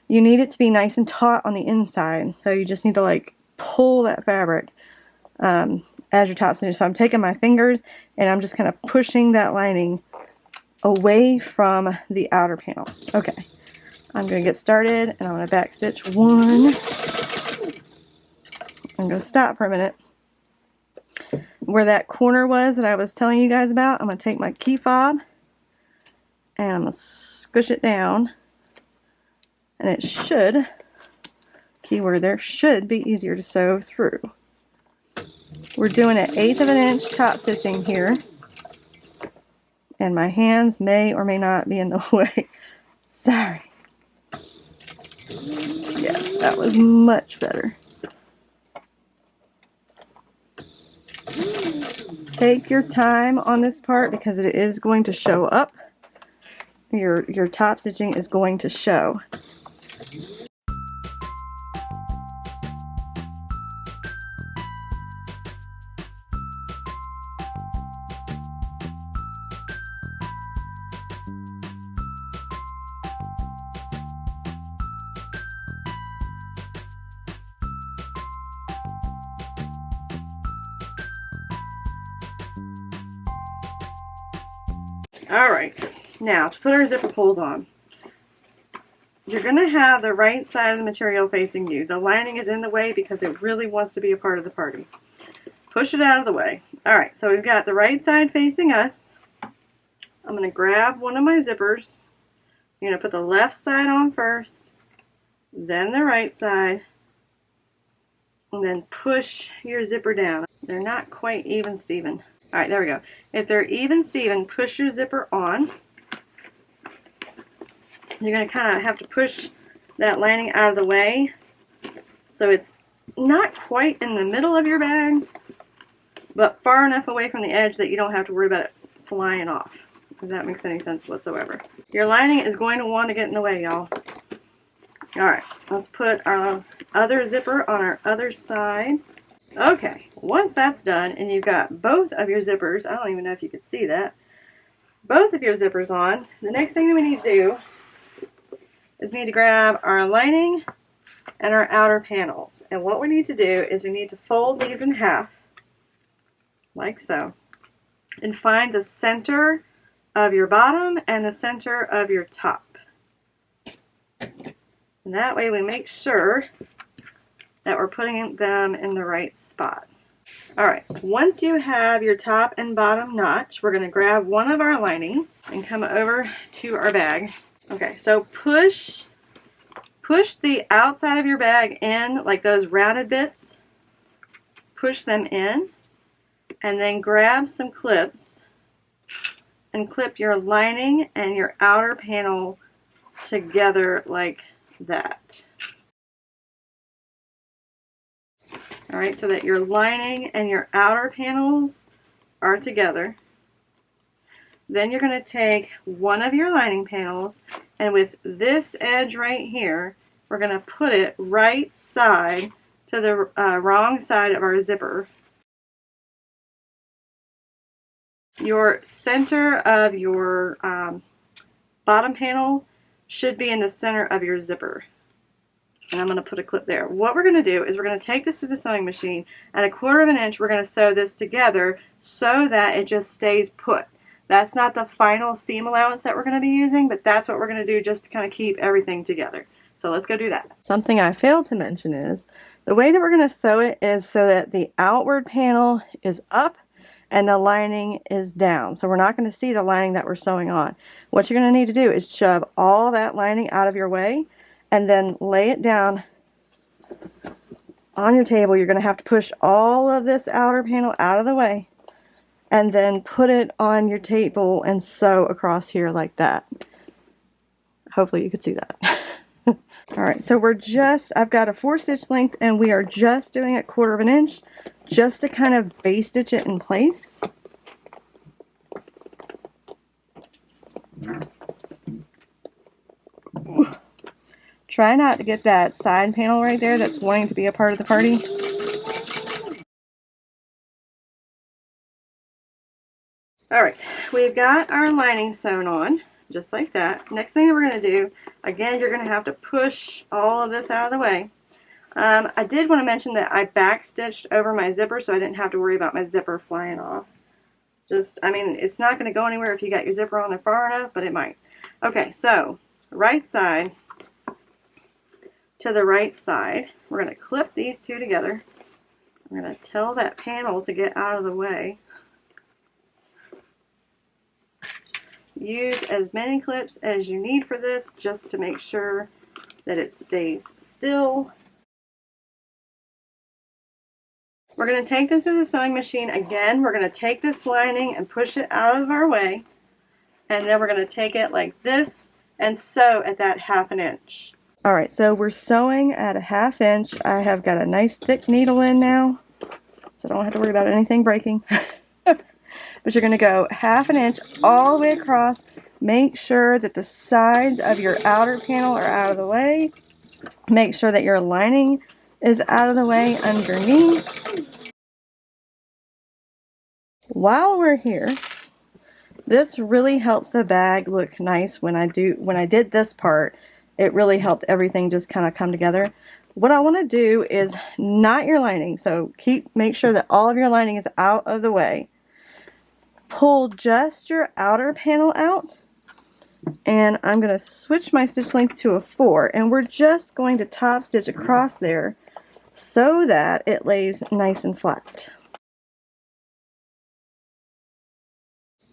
You need it to be nice and taut on the inside, so you just need to like pull that fabric as you're top stitching. So I'm taking my fingers and I'm just kind of pushing that lining away from the outer panel. Okay, I'm going to get started and I'm going to back stitch 1. I'm going to stop for a minute. Where that corner was that I was telling you guys about, I'm going to take my key fob and I'm going to squish it down, and it should, keyword there, should be easier to sew through. We're doing an 1/8 inch top stitching here, and my hands may or may not be in the way. Sorry. Yes, that was much better. Take your time on this part because it is going to show up. Your top stitching is going to show. Alright, now to put our zipper pulls on. You're going to have the right side of the material facing you. The lining is in the way because it really wants to be a part of the party. Push it out of the way. Alright, so we've got the right side facing us. I'm going to grab one of my zippers. You're going to put the left side on first, then the right side, and then push your zipper down. They're not quite even Steven. Alright, there we go. If they're even Steven, push your zipper on. You're going to kind of have to push that lining out of the way so it's not quite in the middle of your bag, but far enough away from the edge that you don't have to worry about it flying off, if that makes any sense whatsoever. Your lining is going to want to get in the way, y'all. Alright, let's put our other zipper on our other side. Okay, once that's done and you've got both of your zippers, I don't even know if you can see that, both of your zippers on, the next thing that we need to do is we need to grab our lining and our outer panels. And what we need to do is we need to fold these in half, like so, and find the center of your bottom and the center of your top. And that way we make sure that we're putting them in the right spot. Alright, once you have your top and bottom notch, we're going to grab one of our linings and come over to our bag. Okay, so push the outside of your bag in, like those rounded bits. Push them in, and then grab some clips and clip your lining and your outer panel together like that. Alright, so that your lining and your outer panels are together. Then you're going to take one of your lining panels, and with this edge right here, we're going to put it right side to the wrong side of our zipper. Your center of your bottom panel should be in the center of your zipper. And I'm going to put a clip there. What we're going to do is we're going to take this to the sewing machine, and 1/4 inch we're going to sew this together so that it just stays put. That's not the final seam allowance that we're going to be using, but that's what we're going to do just to kind of keep everything together. So let's go do that. Something I failed to mention is the way that we're going to sew it is so that the outward panel is up and the lining is down. So we're not going to see the lining that we're sewing on. What you're going to need to do is shove all that lining out of your way and then lay it down on your table. You're going to have to push all of this outer panel out of the way and then put it on your table and sew across here like that. Hopefully you could see that. Alright, so I've got a 4-stitch length and we are just doing 1/4 inch just to kind of base stitch it in place. Try not to get that side panel right there that's wanting to be a part of the party. Alright, we've got our lining sewn on, just like that. Next thing that we're going to do, again, you're going to have to push all of this out of the way. I did want to mention that I back stitched over my zipper so I didn't have to worry about my zipper flying off. I mean, it's not going to go anywhere if you got your zipper on there far enough, but it might. Okay, so right side to the right side, we're going to clip these two together. I'm going to tell that panel to get out of the way. Use as many clips as you need for this just to make sure that it stays still. We're going to take this to the sewing machine again. We're going to take this lining and push it out of our way. And then we're going to take it like this and sew at that 1/2 inch. Alright, so we're sewing at a 1/2 inch. I have got a nice thick needle in now, so I don't have to worry about anything breaking. But you're going to go 1/2 inch all the way across. Make sure that the sides of your outer panel are out of the way. Make sure that your lining is out of the way underneath. While we're here, this really helps the bag look nice. When I did this part, it really helped everything just kind of come together. What I want to do is knot your lining. So make sure that all of your lining is out of the way. Pull just your outer panel out, and I'm going to switch my stitch length to a 4, and we're just going to top stitch across there so that it lays nice and flat.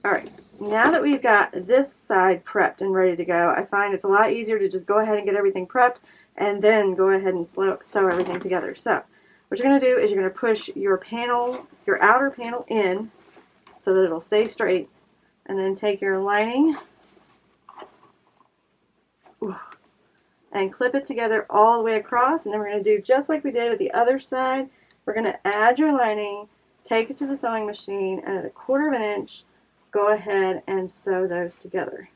Alright, now that we've got this side prepped and ready to go, I find it's a lot easier to just go ahead and get everything prepped and then go ahead and sew everything together. So what you're going to do is you're going to push your outer panel in so that it'll stay straight, and then take your lining and clip it together all the way across. And then we're going to do just like we did with the other side. We're going to add your lining, take it to the sewing machine, and at a 1/4 inch, go ahead and sew those together.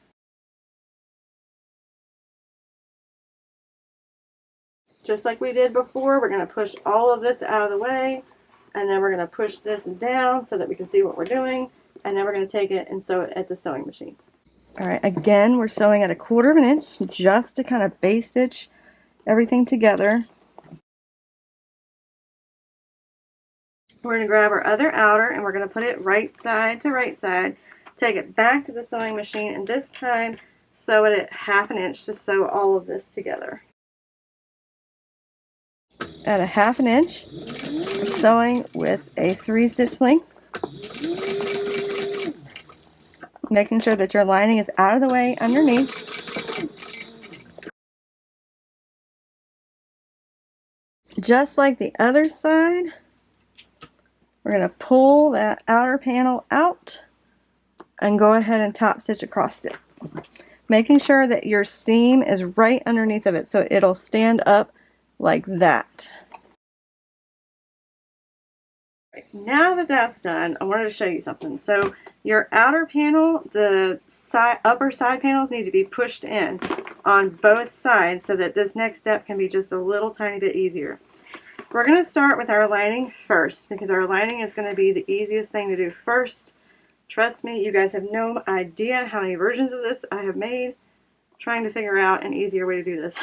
Just like we did before, we're going to push all of this out of the way, and then we're going to push this down so that we can see what we're doing, and then we're going to take it and sew it at the sewing machine. Alright, again, we're sewing at a 1/4 inch just to kind of base stitch everything together. We're going to grab our other outer and we're going to put it right side to right side, take it back to the sewing machine, and this time sew it at 1/2 inch to sew all of this together. At a 1/2 inch, we're sewing with a 3 stitch length, making sure that your lining is out of the way underneath. Just like the other side, we're going to pull that outer panel out and go ahead and top stitch across it, making sure that your seam is right underneath of it so it'll stand up like that. Now that that's done, I wanted to show you something. So your outer panel, the upper side panels need to be pushed in on both sides so that this next step can be just a little tiny bit easier. We're going to start with our lining first because our lining is going to be the easiest thing to do first. Trust me, you guys have no idea how many versions of this I have made trying to figure out an easier way to do this.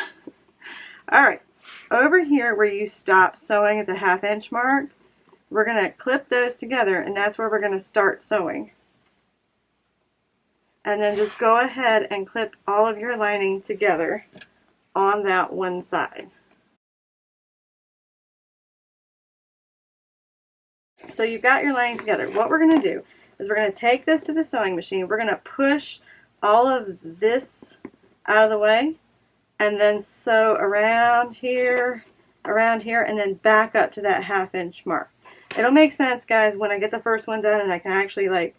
Alright, over here where you stop sewing at the 1/2 inch mark, we're going to clip those together, and that's where we're going to start sewing. And then just go ahead and clip all of your lining together on that one side. So you've got your lining together. What we're going to do is we're going to take this to the sewing machine. We're going to push all of this out of the way and then sew around here, and then back up to that 1/2 inch mark. It'll make sense, guys, when I get the first one done and I can actually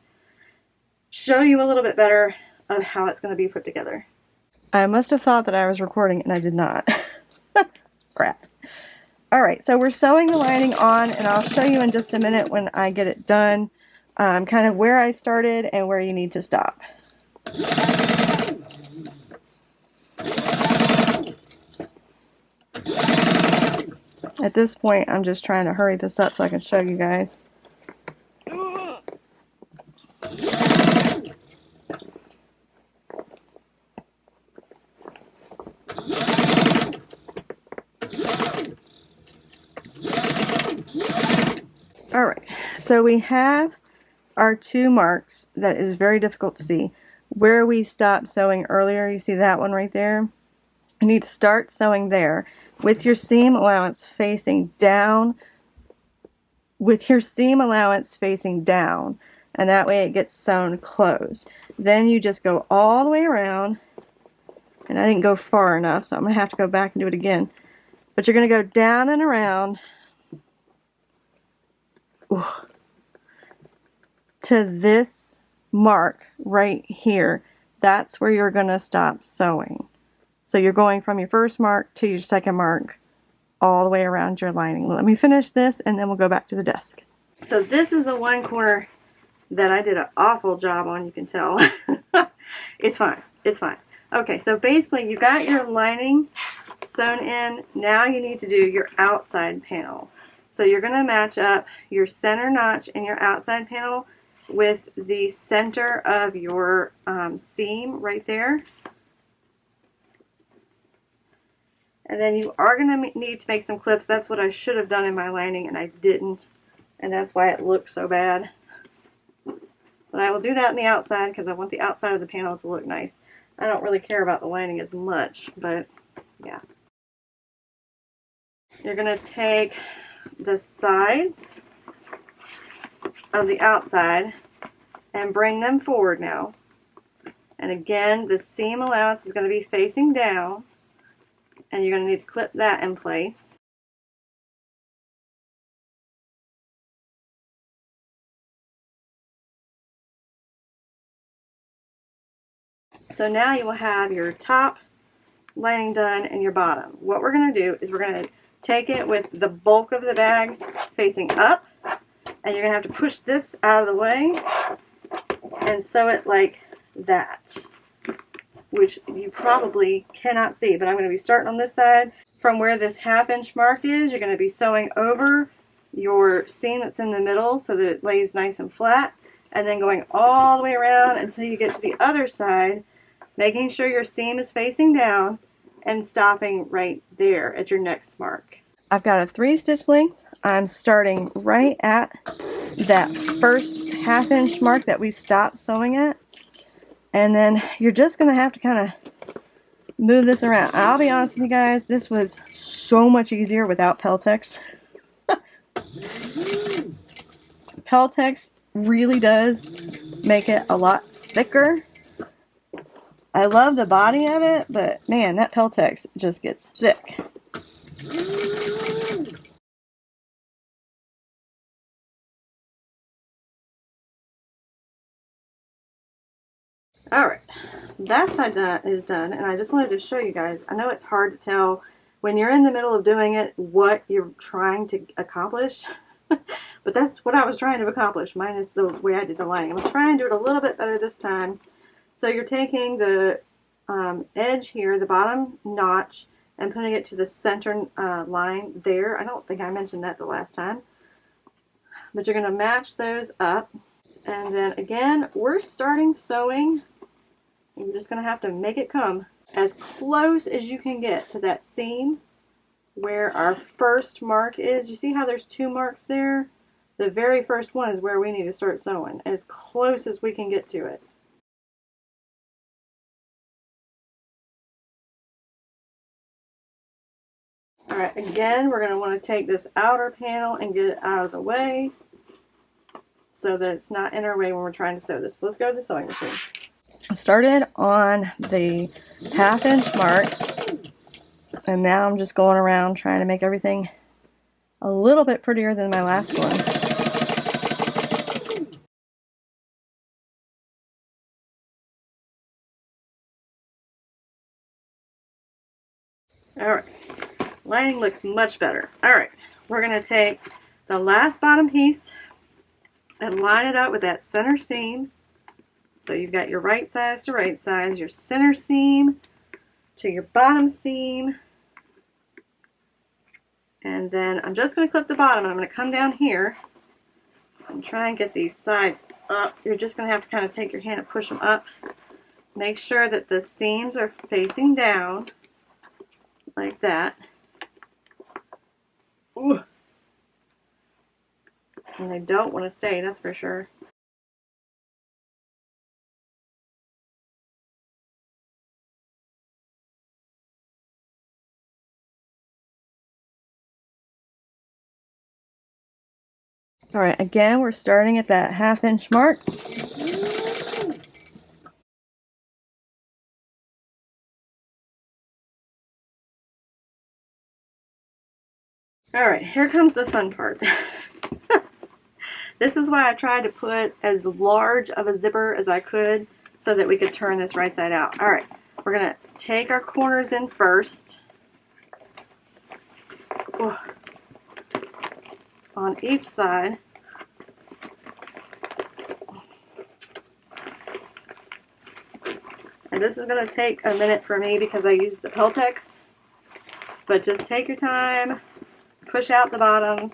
show you a little bit better of how it's going to be put together. I must have thought that I was recording and I did not. Crap. Alright, so we're sewing the lining on, and I'll show you in just a minute when I get it done, kind of where I started and where you need to stop. At this point, I'm just trying to hurry this up so I can show you guys. Alright, so we have our 2 marks that is very difficult to see. Where we stopped sewing earlier, you see that one right there? You need to start sewing there with your seam allowance facing down, and that way it gets sewn closed. Then you just go all the way around, and I didn't go far enough, so I'm going to have to go back and do it again. But you're going to go down and around to this mark right here, that's where you're going to stop sewing. So you're going from your first mark to your second mark all the way around your lining. Let me finish this and then we'll go back to the desk. So this is the one corner that I did an awful job on, you can tell. It's fine. It's fine. Okay, so basically you got your lining sewn in. Now you need to do your outside panel. So you're going to match up your center notch in your outside panel with the center of your seam right there. And then you are going to need to make some clips. That's what I should have done in my lining and I didn't. And that's why it looks so bad. But I will do that on the outside because I want the outside of the panel to look nice. I don't really care about the lining as much, but yeah. You're going to take the sides of the outside and bring them forward now. And again, the seam allowance is going to be facing down, and you're going to need to clip that in place. So now you will have your top lining done and your bottom. What we're going to do is we're going to take it with the bulk of the bag facing up, and you're going to have to push this out of the way and sew it like that, which you probably cannot see, but I'm going to be starting on this side. From where this 1/2 inch mark is, you're going to be sewing over your seam that's in the middle so that it lays nice and flat, and then going all the way around until you get to the other side, making sure your seam is facing down and stopping right there at your next mark. I've got a 3-stitch length. I'm starting right at that first 1/2 inch mark that we stopped sewing at. And then you're just going to have to kind of move this around. I'll be honest with you guys, this was so much easier without Peltex. Peltex really does make it a lot thicker. I love the body of it, but man, that Peltex just gets thick. Alright, that side is done, and I just wanted to show you guys. I know it's hard to tell when you're in the middle of doing it what you're trying to accomplish, but that's what I was trying to accomplish, minus the way I did the lining. I'm trying to do it a little bit better this time. So you're taking the edge here, the bottom notch, and putting it to the center line there. I don't think I mentioned that the last time. But you're going to match those up. And then again, we're starting sewing. You're just going to have to make it come as close as you can get to that seam where our first mark is. You see how there's 2 marks there? The very first one is where we need to start sewing, as close as we can get to it. Alright, again, we're going to want to take this outer panel and get it out of the way so that it's not in our way when we're trying to sew this. Let's go to the sewing machine. I started on the 1/2 inch mark, and now I'm just going around trying to make everything a little bit prettier than my last one. Alright, lining looks much better. Alright, we're going to take the last bottom piece and line it up with that center seam. So you've got your right size to right size, your center seam to your bottom seam. And then I'm just going to clip the bottom, and I'm going to come down here and try and get these sides up. You're just going to have to kind of take your hand and push them up. Make sure that the seams are facing down like that. Ooh. And they don't want to stay, that's for sure. Alright, again, we're starting at that 1/2 inch mark. Alright, here comes the fun part. This is why I tried to put as large of a zipper as I could so that we could turn this right side out. All right, we're gonna take our corners in first. On each side. And this is going to take a minute for me because I used the Peltex. But just take your time, push out the bottoms,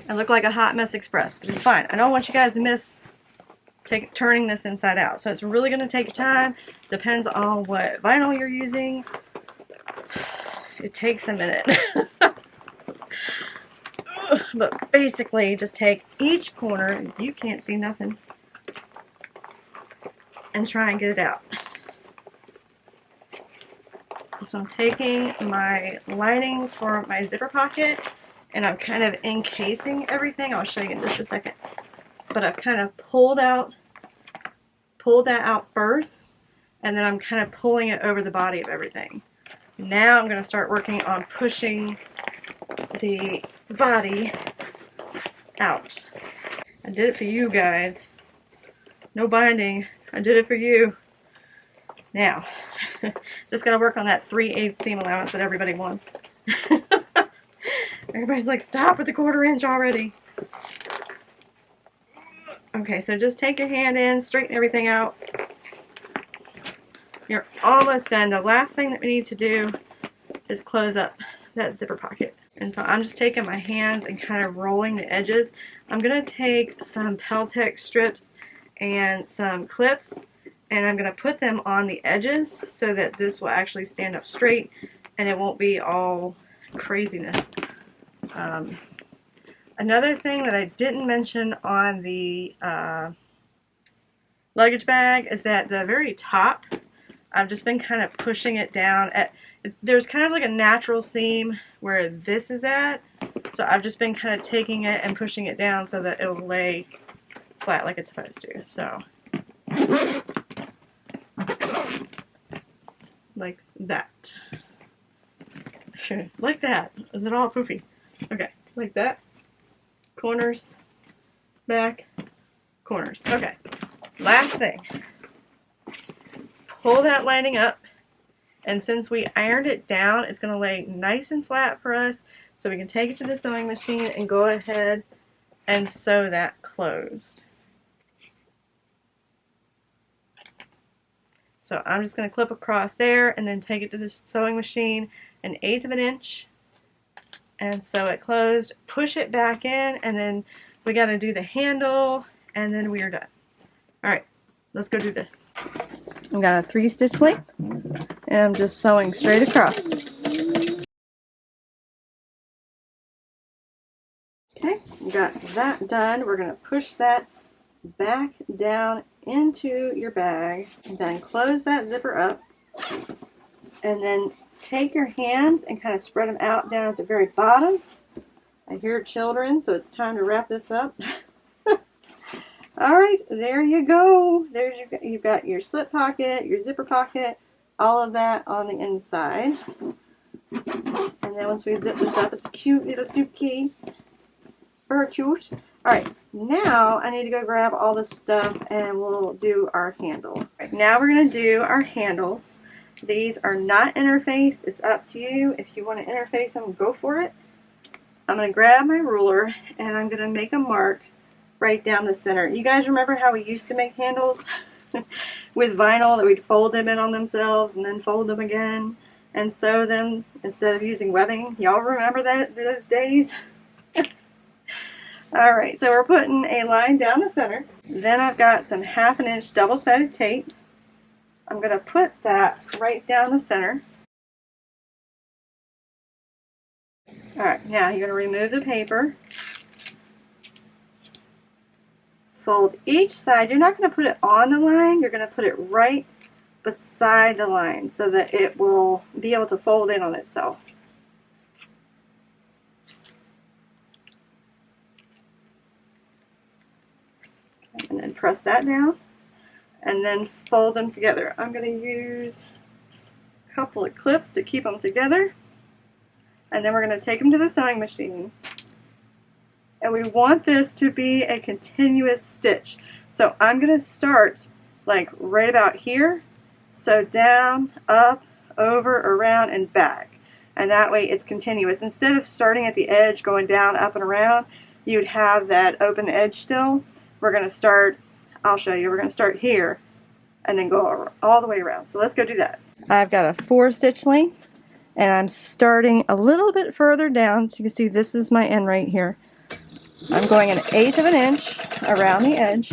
and look like a hot mess express. But it's fine. I don't want you guys to miss turning this inside out. So it's really going to take your time. Depends on what vinyl you're using. It takes a minute. But basically, just take each corner, you can't see nothing, and try and get it out. So I'm taking my lining for my zipper pocket, and I'm kind of encasing everything. I'll show you in just a second. But I've kind of pulled that out first, and then I'm kind of pulling it over the body of everything. Now I'm going to start working on pushing the body out. I did it for you guys. No binding. I did it for you. Now, just gotta work on that 3/8 seam allowance that everybody wants. Everybody's like, stop with the 1/4 inch already. Okay, so just take your hand in, straighten everything out. You're almost done. The last thing that we need to do is close up that zipper pocket. And so I'm just taking my hands and kind of rolling the edges. I'm going to take some Peltex strips and some clips, and I'm going to put them on the edges so that this will actually stand up straight and it won't be all craziness. Another thing that I didn't mention on the luggage bag is that the very top, I've just been kind of pushing it down. There's kind of like a natural seam where this is at, so I've just been kind of taking it and pushing it down so that it'll lay flat like it's supposed to. So, like that. Like that. Is it all poofy? Okay, like that. Corners, back, corners. Okay, last thing. Let's pull that lining up. And since we ironed it down, it's going to lay nice and flat for us. So we can take it to the sewing machine and go ahead and sew that closed. So I'm just going to clip across there and then take it to the sewing machine 1/8 of an inch and sew it closed. Push it back in, and then we got to do the handle, and then we are done. Alright, let's go do this. I've got a 3-stitch length, and I'm just sewing straight across. Okay, we got that done. We're going to push that back down into your bag, and then close that zipper up, and then take your hands and kind of spread them out down at the very bottom. I hear children, so it's time to wrap this up. Alright, there you go. You've got your slip pocket, your zipper pocket, all of that on the inside. And then once we zip this up, it's a cute little suitcase. Very cute. Alright, now I need to go grab all this stuff and we'll do our handle. Right, now we're going to do our handles. These are not interfaced. It's up to you. If you want to interface them, go for it. I'm going to grab my ruler and I'm going to make a mark right down the center. You guys remember how we used to make handles with vinyl, that we'd fold them in on themselves and then fold them again and sew them instead of using webbing? Y'all remember those days? Alright, so we're putting a line down the center. Then I've got some 1/2 inch double-sided tape. I'm going to put that right down the center. Alright, now you're going to remove the paper. Fold each side. You're not going to put it on the line, you're going to put it right beside the line so that it will be able to fold in on itself. And then press that down and then fold them together. I'm going to use a couple of clips to keep them together, and then we're going to take them to the sewing machine. And we want this to be a continuous stitch. So I'm going to start like right about here. So down, up, over, around, and back. And that way it's continuous. Instead of starting at the edge, going down, up, and around, you'd have that open edge still. We're going to start, I'll show you, we're going to start here and then go all the way around. So let's go do that. I've got a 4-stitch length, and I'm starting a little bit further down. So you can see this is my end right here. I'm going 1/8 of an inch around the edge.